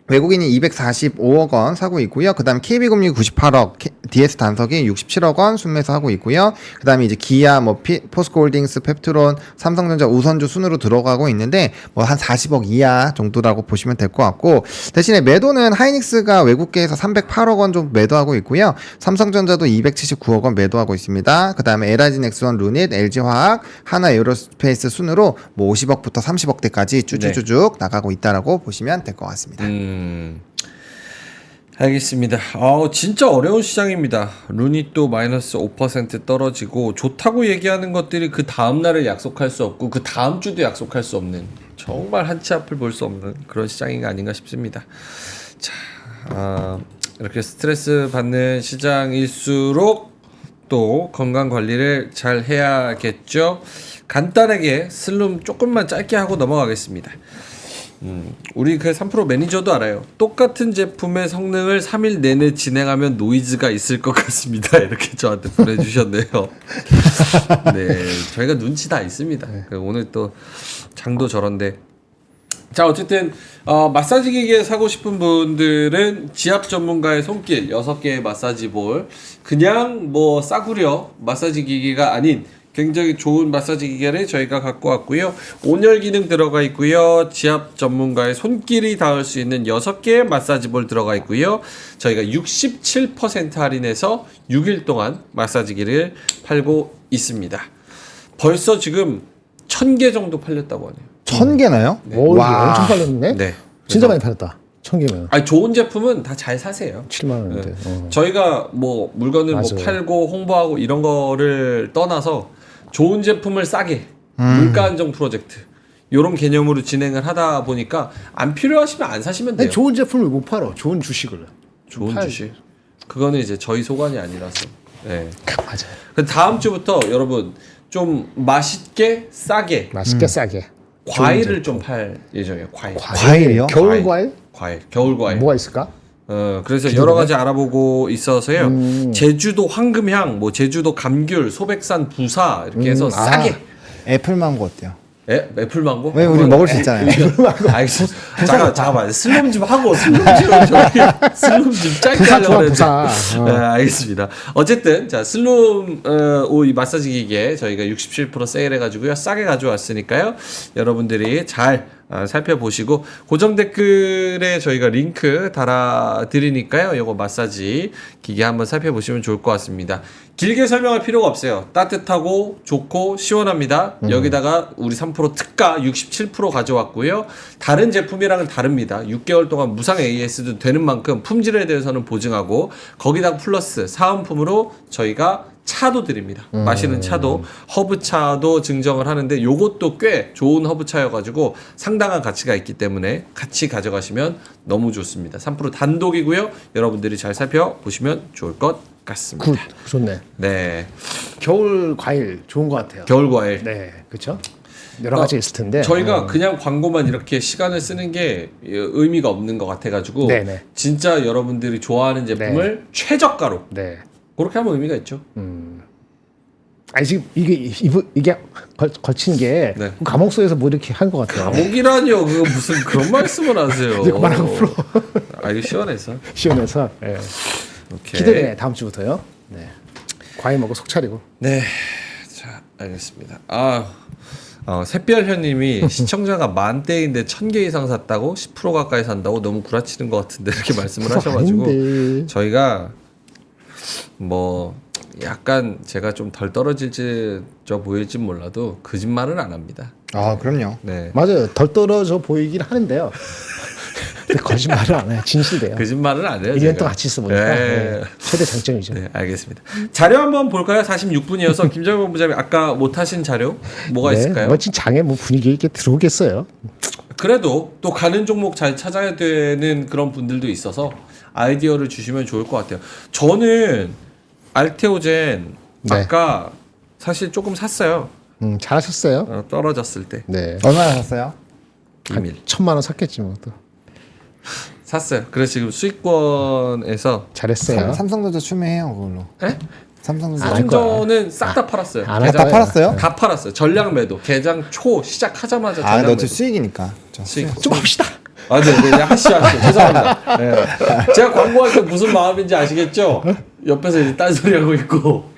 외국인이 245억 원 사고 있고요. 그 다음에 KB금융 98억, DS 단석이 67억 원 순매수하고 있고요. 그 다음에 이제 기아, 포스코홀딩스, 펩트론, 삼성전자, 우선주 순으로 들어가고 있는데 뭐 한 40억 이하 정도라고 보시면 될 것 같고 대신에 매도는 하이닉스가 외국계에서 308억 원 정도 매도하고 있고요. 삼성전자도 279억 원 매도하고 있습니다. 그 다음에 LIG넥스원, 루닛, LG화학, 하나에어로스페이스 순으로 뭐 50억부터 30억대까지 쭈쭈쭈쭉 나가고 있다라고 보시면 될 것 같습니다. 알겠습니다. 진짜 어려운 시장입니다. 루닛도 마이너스 5% 떨어지고 좋다고 얘기하는 것들이 그 다음 날을 약속할 수 없고 그 다음 주도 약속할 수 없는 정말 한치 앞을 볼 수 없는 그런 시장이 아닌가 싶습니다. 자, 이렇게 스트레스 받는 시장일수록 또 건강 관리를 잘 해야겠죠. 간단하게 슬룸 조금만 짧게 하고 넘어가겠습니다. 우리 그 3프로 매니저도 알아요. 똑같은 제품의 성능을 3일 내내 진행하면 노이즈가 있을 것 같습니다. 이렇게 저한테 보내주셨네요. 네, 저희가 눈치 다 있습니다. 오늘 또 장도 저런데. 자, 어쨌든 마사지 기계 사고 싶은 분들은 지압 전문가의 손길 6개의 마사지 볼, 그냥 뭐 싸구려 마사지 기계가 아닌 굉장히 좋은 마사지 기계를 저희가 갖고 왔고요. 온열 기능 들어가 있고요. 지압 전문가의 손길이 닿을 수 있는 6개의 마사지 볼 들어가 있고요. 저희가 67% 할인해서 6일 동안 마사지기를 팔고 있습니다. 벌써 지금 1000개 정도 팔렸다고 하네요. 1000개나요? 오, 이게 엄청 팔렸네. 네. 진짜 많이 팔렸다. 1000개면. 아니, 좋은 제품은 다 잘 사세요. 7만 원인데. 저희가 뭐 물건을 뭐 맞아요. 팔고 홍보하고 이런 거를 떠나서 좋은 제품을 싸게 물가 안정 프로젝트 이런 개념으로 진행을 하다 보니까 안 필요하시면 안 사시면 돼요. 아니, 좋은 제품을 못 팔아. 좋은 주식을. 좋은 팔지. 주식. 그거는 이제 저희 소관이 아니라서. 네. 맞아요. 그 다음 주부터 여러분 좀 맛있게 싸게 맛있게 싸게. 과일을 좀 팔 예정이에요. 과일. 과일이요? 겨울 과일? 과일. 겨울 과일. 뭐가 있을까? 그래서 여러 가지 알아보고 있어서요. 제주도 황금향, 뭐 제주도 감귤, 소백산 부사 이렇게 해서 싸게. 애플망고 어때요? 애플망고? 왜 우리 먹을 수 있잖아요. 알겠습니다. 잠깐만. 슬럼 좀 하고 슬럼 좀 짧게 부사 하려고 좋아, 했는데. 부사. 네, 알겠습니다. 어쨌든 자 슬럼 이 마사지 기계 저희가 67% 세일해가지고요 싸게 가져왔으니까요. 여러분들이 잘 살펴보시고 고정 댓글에 저희가 링크 달아드리니까요. 요거 마사지 기계 한번 살펴보시면 좋을 것 같습니다. 길게 설명할 필요가 없어요. 따뜻하고 좋고 시원합니다. 여기다가 우리 3프로 특가 67% 가져왔고요. 다른 제품이랑은 다릅니다. 6개월 동안 무상 AS도 되는 만큼 품질에 대해서는 보증하고 거기다가 플러스 사은품으로 저희가 차도 드립니다. 마시는 차도 허브차도 증정을 하는데 요것도 꽤 좋은 허브차여가지고 상당한 가치가 있기 때문에 같이 가져가시면 너무 좋습니다. 3% 단독이고요. 여러분들이 잘 살펴보시면 좋을 것 같습니다. 굿, 좋네. 네, 겨울 과일 좋은 것 같아요. 겨울 과일. 네, 그렇죠. 여러 가지 있을 텐데 저희가 그냥 광고만 이렇게 시간을 쓰는 게 의미가 없는 것 같아가지고 네네. 진짜 여러분들이 좋아하는 제품을 최저가로 네. 그렇게 하면 의미가 있죠. 아니 지금 이게 거친 게 네. 감옥소에서 뭐 이렇게 한 것 같아요. 감옥이라니요. 그거 무슨 그런 말씀을 하세요. 이제 그만하고 풀어. 아 이거 시원해서. 시원해서 네. 오케이. 기대돼 다음 주부터요. 네. 과일 먹고 속 차리고. 네, 자 알겠습니다. 샛별현님이 시청자가 10,000대인데 1,000개 이상 샀다고 10% 가까이 산다고 너무 구라치는 것 같은데 이렇게 말씀을 하셔가지고 아닌데. 저희가 뭐 약간 제가 좀 덜 떨어질지 보일지 몰라도 거짓말은 안 합니다. 아 그럼요. 네, 맞아요. 덜 떨어져 보이긴 하는데요. 근데 거짓말을 안 해요. 진실돼요. 거짓말은 안 해요. 1년 제가. 동안 같이 있어 보니까 네. 네. 최대 장점이죠. 네, 알겠습니다. 자료 한번 볼까요? 46분이어서 김정일 본부장님 아까 못 하신 자료 뭐가 있을까요? 멋진 장에 뭐 분위기 있게 들어오겠어요. 그래도 또 가는 종목 잘 찾아야 되는 그런 분들도 있어서 아이디어를 주시면 좋을 것 같아요. 저는 알테오젠 네. 아까 사실 조금 샀어요. 잘하셨어요. 떨어졌을 때 네. 얼마나 샀어요? 비밀 1,000만 원 샀겠지 뭐 또. 샀어요. 그래서 지금 수익권에서 잘했어요. 삼성전자 추매해요 그걸로. 에? 삼성전자. 안 할 거야. 삼성전자는 싹 다 팔았어요. 안 할 아, 다 거예요. 팔았어요? 다 팔았어요. 전량 매도. 개장 초 시작하자마자 아, 전량 너 매도. 어차피 수익이니까. 수익. 좀 합시다. 네, 하시죠. 죄송합니다. 네. 제가 광고할 때 무슨 마음인지 아시겠죠? 옆에서 이제 딴소리 하고 있고.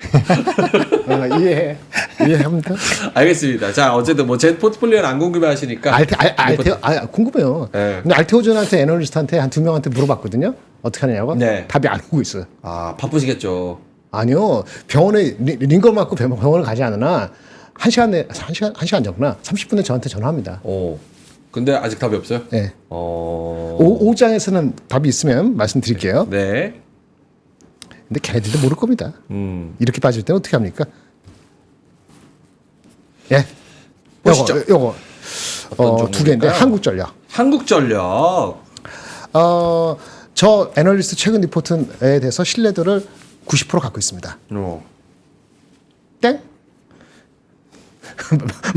이해합니다. 알겠습니다. 자, 어쨌든 뭐 제 포트폴리오는 안 궁금해 하시니까. 알테오 궁금해요. 네. 근데 알테오전한테 애널리스트한테 한 2명한테 물어봤거든요. 어떻게 하느냐고? 네. 답이 안 오고 있어요. 아, 바쁘시겠죠. 아니요. 병원에 링걸 맞고 병원을 가지 않으나 한 시간 전구나 30분에 저한테 전화합니다. 오. 근데 아직 답이 없어요? 네. 어. 오장에서는 답이 있으면 말씀드릴게요. 네. 근데 걔네들도 모를 겁니다. 이렇게 빠질 때는 어떻게 합니까? 예. 보시죠. 요거 어떤 두 개인데 종목일까요? 한국전력. 한국전력. 저 애널리스트 최근 리포트에 대해서 신뢰도를 90% 갖고 있습니다. 땡?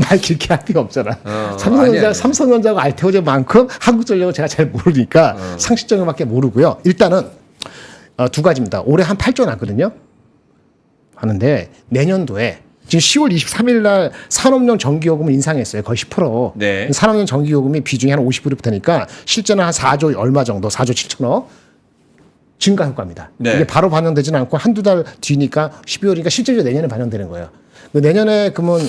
말 길게 할 필요 없잖아. 아니. 삼성전자가 알테오젠만큼 한국전력을 제가 잘 모르니까 상식적인밖에 모르고요. 일단은 두 가지입니다. 올해 한 8조 났거든요. 하는데 내년도에 지금 10월 23일 날 산업용 전기요금을 인상했어요. 거의 10%. 네. 산업용 전기요금이 비중이 한 50% 되니까 실제는 한 4조 얼마 정도, 4조 7천억 증가 효과입니다. 네. 이게 바로 반영되지는 않고 한두 달 뒤니까 12월이니까 실제로 내년에 반영되는 거예요. 내년에 그러면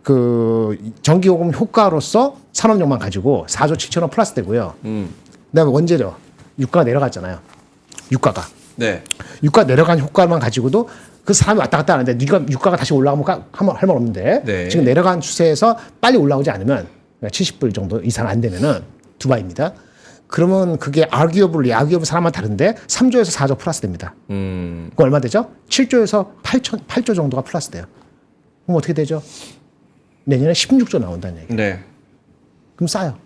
그 전기요금 효과로서 산업용만 가지고 4조 7천억 플러스 되고요. 그다음에 원재료 유가가 내려갔잖아요. 유가가 내려간 효과만 가지고도 그 사람이 왔다 갔다 하는데 네가 유가가 다시 올라가면 할 말 없는데 네. 지금 내려간 추세에서 빨리 올라오지 않으면 70불 정도 이상 안 되면은 두바이입니다. 그러면 그게 arguably 사람마다 다른데 3조에서 4조 플러스 됩니다. 그럼 얼마 되죠? 7조에서 8조 정도가 플러스 돼요. 그럼 어떻게 되죠? 내년에 16조 나온다는 얘기. 네. 그럼 싸요.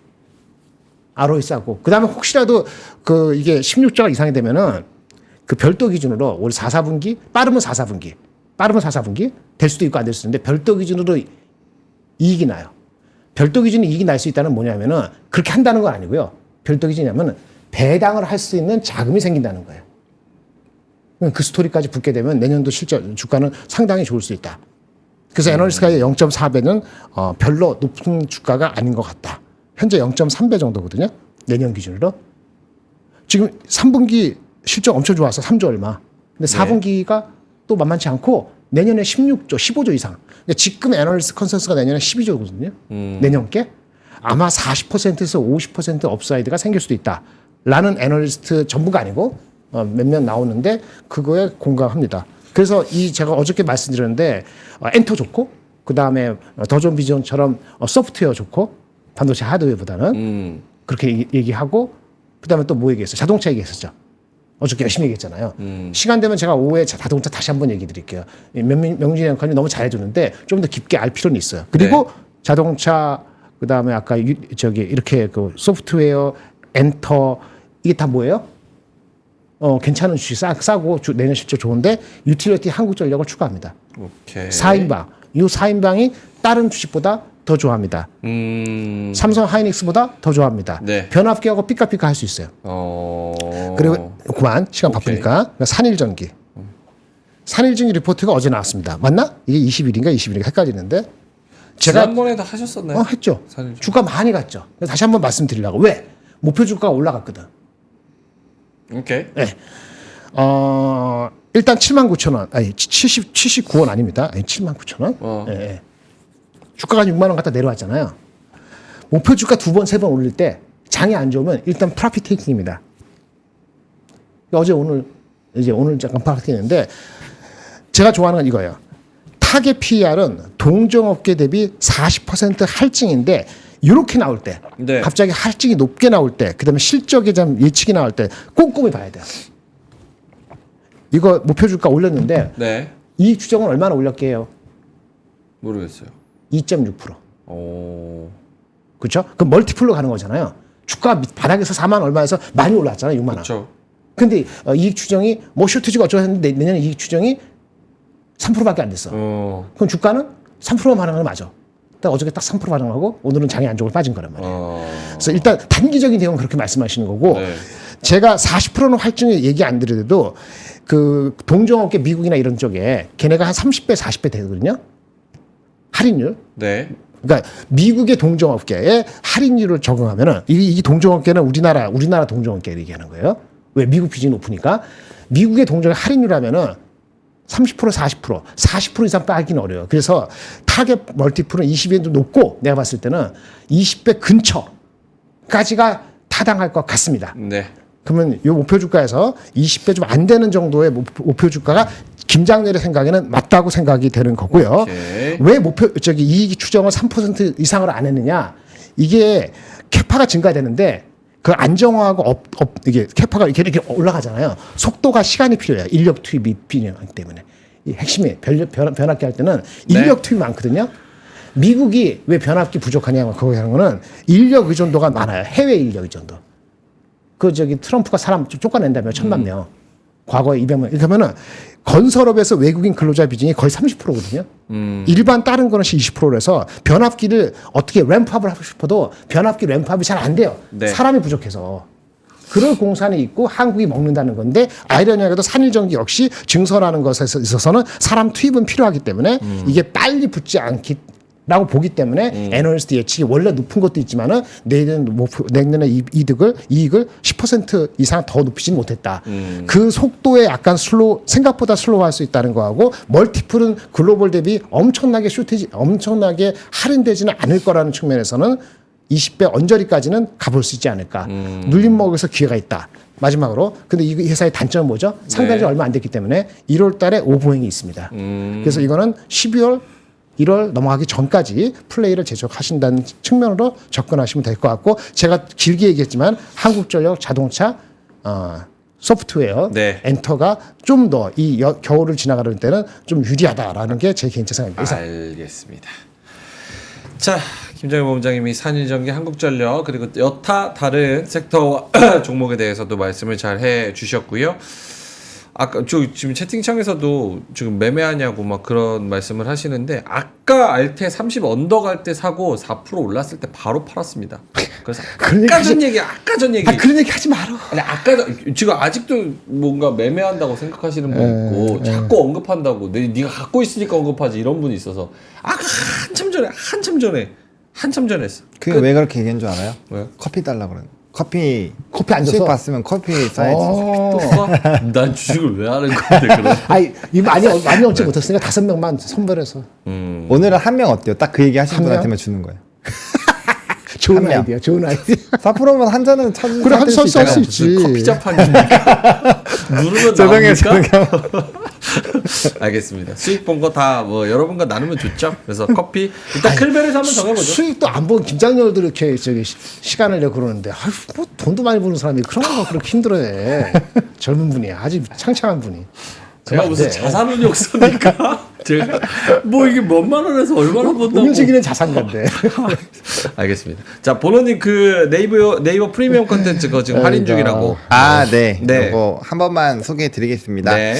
ROE 싸고. 그 다음에 혹시라도 그 이게 16조가 이상이 되면은 그 별도 기준으로 올 4분기 빠르면 4분기 될 수도 있고 안 될 수도 있는데 별도 기준으로 이익이 나요. 별도 기준으로 이익이 날 수 있다는 뭐냐면은 그렇게 한다는 건 아니고요. 별도 기준이냐면 배당을 할 수 있는 자금이 생긴다는 거예요. 그 스토리까지 붙게 되면 내년도 실제 주가는 상당히 좋을 수 있다. 그래서 애널리스트가의 0.4배는 별로 높은 주가가 아닌 것 같다. 현재 0.3배 정도거든요. 내년 기준으로. 지금 3분기 실적 엄청 좋아서 3조 얼마. 근데 4분기가 또 만만치 않고 내년에 16조, 15조 이상. 그러니까 지금 애널리스트 컨센서스가 내년에 12조거든요. 내년께. 아마 40%에서 50% 업사이드가 생길 수도 있다라는 애널리스트 전부가 아니고 몇몇 나오는데 그거에 공감합니다. 그래서 제가 어저께 말씀드렸는데 엔터 좋고 그 다음에 더존 비전처럼 소프트웨어 좋고 반도체 하드웨어보다는 그렇게 얘기하고 그 다음에 또 뭐 얘기했어요? 자동차 얘기했었죠. 어저께 열심히 얘기했잖아요. 시간 되면 제가 오후에 자동차 다시 한번 얘기 드릴게요. 명진이 형님 너무 잘해주는데 좀 더 깊게 알 필요는 있어요. 그리고 자동차 그 다음에 아까 이렇게 그 소프트웨어 엔터 이게 다 뭐예요? 괜찮은 주식 싸고 내년 실적 좋은데 유틸리티 한국전력을 추가합니다. 오케이. 4인방. 이 4인방이 다른 주식보다 더 좋아합니다. 삼성 하이닉스보다 더 좋아합니다. 네. 변압기하고 삐까삐까 할 수 있어요. 그리고 그만 시간 바쁘니까 그러니까 산일전기. 산일전기 리포트가 어제 나왔습니다. 맞나? 이게 20일인가 20일인가 헷갈리는데 제가 지난번에도 하셨었나요? 했죠. 산일전기. 주가 많이 갔죠. 그래서 다시 한번 말씀드리려고. 왜? 목표 주가가 올라갔거든. 오케이. 네. 일단 79,000원. 아니 79원 아닙니다. 아니 79,000원. 예. 주가가 6만 원 갖다 내려왔잖아요. 목표 주가 2번, 3번 올릴 때 장이 안 좋으면 일단 프라핏 테이킹입니다. 어제 오늘 잠깐 프라핏 테이킹인데 제가 좋아하는 건 이거예요. 타겟 PER은 동종업계 대비 40% 할증인데 이렇게 나올 때 네. 갑자기 할증이 높게 나올 때 그다음에 실적에 좀 예측이 나올 때 꼼꼼히 봐야 돼요. 이거 목표 주가 올렸는데 네. 이익 추정은 얼마나 올렸게요? 모르겠어요. 2.6%. 오. 그렇죠? 그럼 멀티플로 가는 거잖아요. 주가 바닥에서 4만 얼마에서 많이 올랐잖아요. 6만 원. 그렇죠. 근데 이익 추정이 뭐 쇼트지가 어쩌고 했는데 내년 이익 추정이 3%밖에 안 됐어. 그럼 주가는 3% 반응을 맞아. 딱 어저께 딱 3% 반응하고 오늘은 장이 안 좋고 빠진 거란 말이에요. 그래서 일단 단기적인 내용은 그렇게 말씀하시는 거고 네. 제가 40%는 할증에 얘기 안 드려도 그 동종업계 미국이나 이런 쪽에 걔네가 한 30배 40배 되거든요. 할인율. 네. 그러니까 미국의 동종업계에 할인율을 적용하면은 이 동종업계는 우리나라 동종업계를 얘기하는 거예요. 왜? 미국 비중이 높으니까. 미국의 동종의 할인율 하면은 30% 40% 이상 빠지기는 어려워요. 그래서 타겟 멀티플은 20배도 높고 내가 봤을 때는 20배 근처까지가 타당할 것 같습니다. 네. 그러면 이 목표 주가에서 20배 좀 안 되는 정도의 목표 주가가 김장렬의 생각에는 맞다고 생각이 되는 거고요. 오케이. 왜 이익 추정을 3% 이상으로 안 했느냐? 이게 캐파가 증가되는데 그 안정화하고 이게 캐파가 이렇게 올라가잖아요. 속도가 시간이 필요해요. 인력 투입이 필요하기 때문에. 이 핵심이 변압기 할 때는 인력 투입이 많거든요. 미국이 왜 변압기 부족하냐 그거 하는 거는 인력 의존도가 많아요. 해외 인력 의존도. 트럼프가 사람 쫓아낸다며 1,000만 명. 과거에 200만. 이렇게 하면은 건설업에서 외국인 근로자 비중이 거의 30%거든요. 일반 다른 거는 20%라서 변압기를 어떻게 램프업을 하고 싶어도 변압기 램프업이 잘 안 돼요. 네. 사람이 부족해서. 그럴 공산이 있고 한국이 먹는다는 건데 아이러니하게도 산일전기 역시 증설하는 것에 있어서는 사람 투입은 필요하기 때문에 이게 빨리 붙지 않기라고 보기 때문에 애널리스트 예측이 원래 높은 것도 있지만은 내년에 이익을 10% 이상 더 높이지는 못했다. 그 속도에 약간 생각보다 슬로우할 수 있다는 거하고 멀티플은 글로벌 대비 엄청나게 할인되지는 않을 거라는 측면에서는 20배 언저리까지는 가볼 수 있지 않을까. 눌림목에서 기회가 있다. 마지막으로. 근데 이 회사의 단점은 뭐죠? 상단지 네. 얼마 안 됐기 때문에 1월 달에 오보행이 있습니다. 그래서 이거는 12월 1월 넘어가기 전까지 플레이를 제작하신다는 측면으로 접근하시면 될 것 같고 제가 길게 얘기했지만 한국전력 자동차 소프트웨어 네. 엔터가 좀 더 이 겨울을 지나가는 때는 좀 유리하다라는 게 제 개인적 생각입니다. 알겠습니다. 자, 김정일 본부장님이 산일전기, 한국전력 그리고 여타 다른 섹터 종목에 대해서도 말씀을 잘 해주셨고요. 아까 지금 채팅창에서도 지금 매매하냐고 막 그런 말씀을 하시는데 아까 알테 30 언더 갈 때 사고 4% 올랐을 때 바로 팔았습니다. 그래서 아까 전 얘기. 그런 얘기 하지 마라. 아니 아까 지금 아직도 뭔가 매매한다고 생각하시는 분 있고 자꾸 언급한다고 네가 갖고 있으니까 언급하지 이런 분이 있어서 아까 한참 전에 했어. 그게 왜 그렇게 얘기한 줄 알아요? 왜요? 커피 달라 그러는. 커피 안 수익 줬어? 받으면 커피 써야지. 또 써? 난 주식을 왜 하는 건데 그럼? 아니 이거 많이 얻지 못했으니까 5명만 선별해서. 오늘은 한 명 어때요? 딱 그 얘기 하신 한 명? 분한테만 주는 거예요. 좋은 한 명. 아이디어, 좋은 아이디어. 4%면 한 잔은 찾을 그래, 한 잔 쌀 수 있잖아요. 있지. 커피 자판기니까 누르면 나옵니까? 알겠습니다. 수익 본 거 다 뭐 여러분과 나누면 좋죠. 그래서 커피 일단 클벨에서 한번 정해보죠. 수익도 안 본 김장렬도 이렇게 시간을 내고 그러는데 아유, 뭐 돈도 많이 버는 사람이 그런 거 그렇게 힘들어해. 젊은 분이 아주 창창한 분이. 제가 무슨 자산운용사니까 제가 뭐 이게 몇만 원에서 얼마나 번다고. 운영적인 자산가인데. 알겠습니다. 자 보노님 그 네이버 프리미엄 컨텐츠 거 지금 할인 중이라고. 네. 네. 이거 한 번만 소개해드리겠습니다. 네.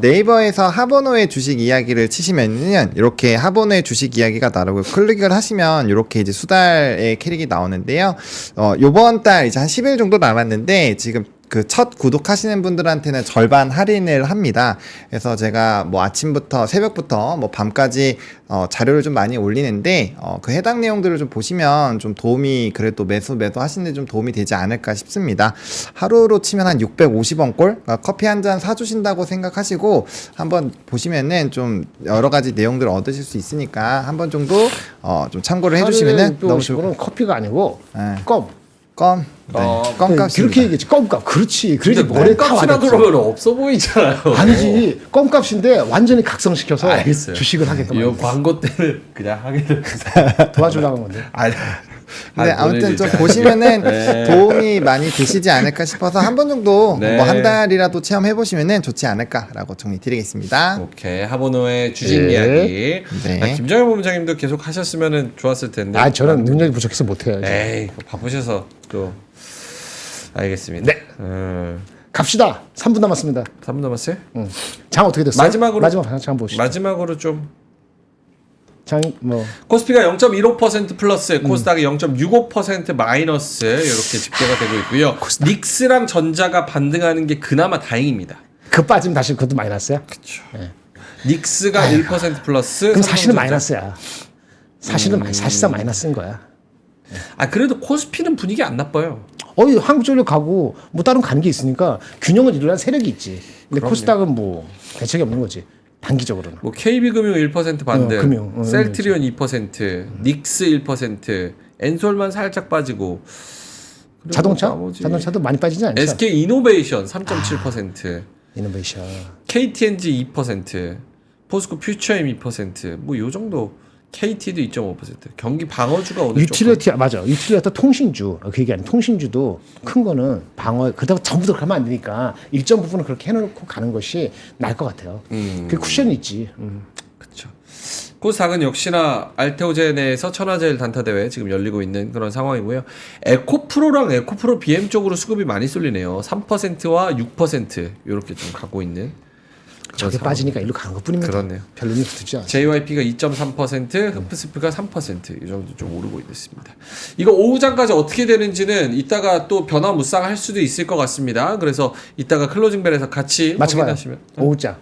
네이버에서 하버노의 주식 이야기를 치시면은 이렇게 하버노의 주식 이야기가 나오고 클릭을 하시면 이렇게 이제 수달의 캐릭이 나오는데요. 요번 달 이제 한 10일 정도 남았는데 지금 그 첫 구독하시는 분들한테는 절반 할인을 합니다. 그래서 제가 뭐 아침부터 새벽부터 뭐 밤까지 자료를 좀 많이 올리는데 그 해당 내용들을 좀 보시면 좀 도움이 그래도 매수 하시는데 좀 도움이 되지 않을까 싶습니다. 하루로 치면 한 650원 꼴 커피 한 잔 사주신다고 생각하시고 한번 보시면은 좀 여러 가지 내용들을 얻으실 수 있으니까 한번 정도 좀 참고를 해주시면은 너무 좋을 것 는 커피가 아니고 네. 껌. 껌. 네. 껌값. 그렇게 얘기했지. 껌값. 그렇지. 그래서 근데 머리에 다 껌값이라 와닿지. 그러면 없어 보이잖아요. 아니지. 껌값인데 완전히 각성시켜서 알겠어요. 주식을 하게끔 이 하는 광고 때는 그냥 하게 돼서. 도와주려고 한 건데. 아니. 네, 아무튼 좀 보내드리자. 보시면은 네. 도움이 많이 되시지 않을까 싶어서 한 번 정도 네. 뭐 한 달이라도 체험해 보시면은 좋지 않을까라고 정리드리겠습니다. 오케이 하버노의 주식 네. 이야기. 네. 아, 김정현 본부장님도 계속 하셨으면은 좋았을 텐데. 아, 저는 능력이 부족해서 못해요. 에이 바쁘셔서 또 알겠습니다. 네. 갑시다. 3분 남았습니다. 3분 남았어요? 장 어떻게 됐어요? 마지막으로 마지막 장 보시죠. 마지막으로 좀 장 뭐 코스피가 0.15% 플러스, 코스닥이 0.65% 마이너스 이렇게 집계가 되고 있고요. 닉스랑 전자가 반등하는 게 그나마 다행입니다. 그 빠지면 다시 그것도 마이너스야? 닉스가 1% 플러스. 그럼 사실은 삼성전자. 마이너스야. 사실상 마이너스인 거야. 아 그래도 코스피는 분위기 안 나빠요. 한국전력 가고 뭐 다른 가는 게 있으니까 균형을 이루려는 세력이 있지. 근데 그럼요. 코스닥은 뭐 대책이 없는 거지. 단기적으로는. 뭐 KB금융 1% 반등, 금융. 셀트리온 2%, 닉스 1%, 엔솔만 살짝 빠지고. 그리고 자동차도 많이 빠지지 않죠. SK 이노베이션 3.7%, 이노베이션. KTNG 2%, 포스코 퓨처엠 2%, 뭐 요 정도. KT도 2.5%. 경기 방어주가 오늘 유틸리티 맞아. 유틸리티 통신주 그 얘기 아니 통신주도 큰 거는 방어 그다가 전부 들어가면 안 되니까 일정 부분은 그렇게 해놓고 가는 것이 나을 것 같아요. 그 쿠션이 있지. 그렇죠. 코스닥은 역시나 알테오젠에서 천하제일 단타 대회 지금 열리고 있는 그런 상황이고요. 에코프로랑 에코프로 BM 쪽으로 수급이 많이 쏠리네요. 3%와 6% 이렇게 좀 가고 있는. 저게 빠지니까 일로 가는 것뿐입니다. 그렇네요. 별로 의미 붙지 않아. JYP가 2.3%, 흡스프가 3% 이 정도 좀 오르고 있습니다. 이거 오후장까지 어떻게 되는지는 이따가 또 변화무쌍 할 수도 있을 것 같습니다. 그래서 이따가 클로징벨에서 같이 맞춰봐요. 확인하시면. 오후장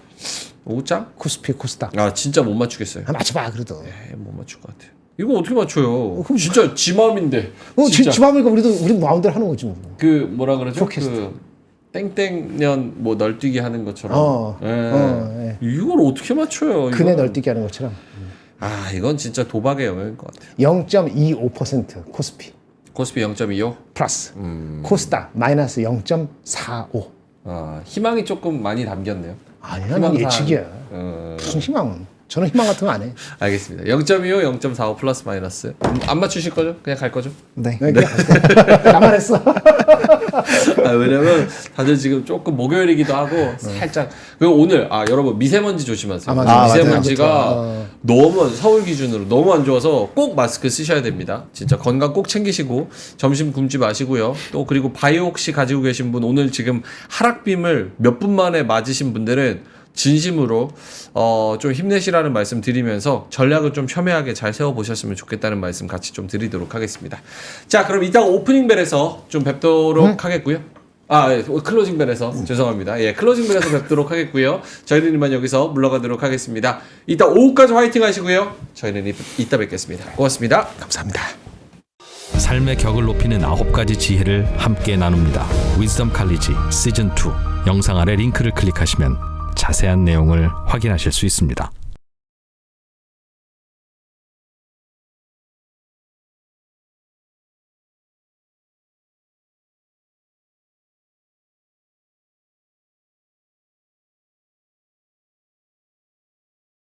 오후장? 코스피 코스닥. 아 진짜 못 맞추겠어요. 맞춰봐 그래도. 못 맞출 것 같아요. 이거 어떻게 맞춰요? 진짜 지 마음인데. 진짜. 지맘이니까 우리 마음대로 하는 거지 뭐. 그 뭐라 그러죠? 포캐스트. 그 땡땡년 뭐 널뛰기 하는 것처럼. 예. 이걸 어떻게 맞춰요? 그네 이건? 널뛰기 하는 것처럼. 아 이건 진짜 도박의 영역일 것 같아요. 0.25% 코스피 코스피 0.25. 플러스 코스닥 마이너스 0.45. 아 희망이 조금 많이 담겼네요. 아니야, 난 예측이야. 어, 무슨 희망? 저는 희망 같은 거 안 해. 알겠습니다. 0.25, 0.45 플러스 마이너스. 안 맞추실 거죠? 그냥 갈 거죠? 네. 나만 했어. 아, 왜냐면 다들 지금 조금 목요일이기도 하고 살짝 그리고 오늘 여러분 미세먼지 조심하세요. 맞아요. 미세먼지가 맞아요. 너무 서울 기준으로 너무 안 좋아서 꼭 마스크 쓰셔야 됩니다. 진짜 건강 꼭 챙기시고 점심 굶지 마시고요. 또 그리고 바이오 혹시 가지고 계신 분 오늘 지금 하락빔을 몇 분 만에 맞으신 분들은 진심으로 좀 힘내시라는 말씀 드리면서 전략을 좀 첨예하게 잘 세워보셨으면 좋겠다는 말씀 같이 좀 드리도록 하겠습니다. 자 그럼 이따가 오프닝 벨에서 좀 뵙도록 하겠고요. 클로징 벨에서 죄송합니다. 예, 클로징 벨에서 뵙도록 하겠고요. 저희는 이만 여기서 물러가도록 하겠습니다. 이따 오후까지 화이팅 하시고요. 저희는 이따 뵙겠습니다. 고맙습니다. 감사합니다. 삶의 격을 높이는 9가지 지혜를 함께 나눕니다. 위즈덤 칼리지 시즌 2 영상 아래 링크를 클릭하시면 자세한 내용을 확인하실 수 있습니다.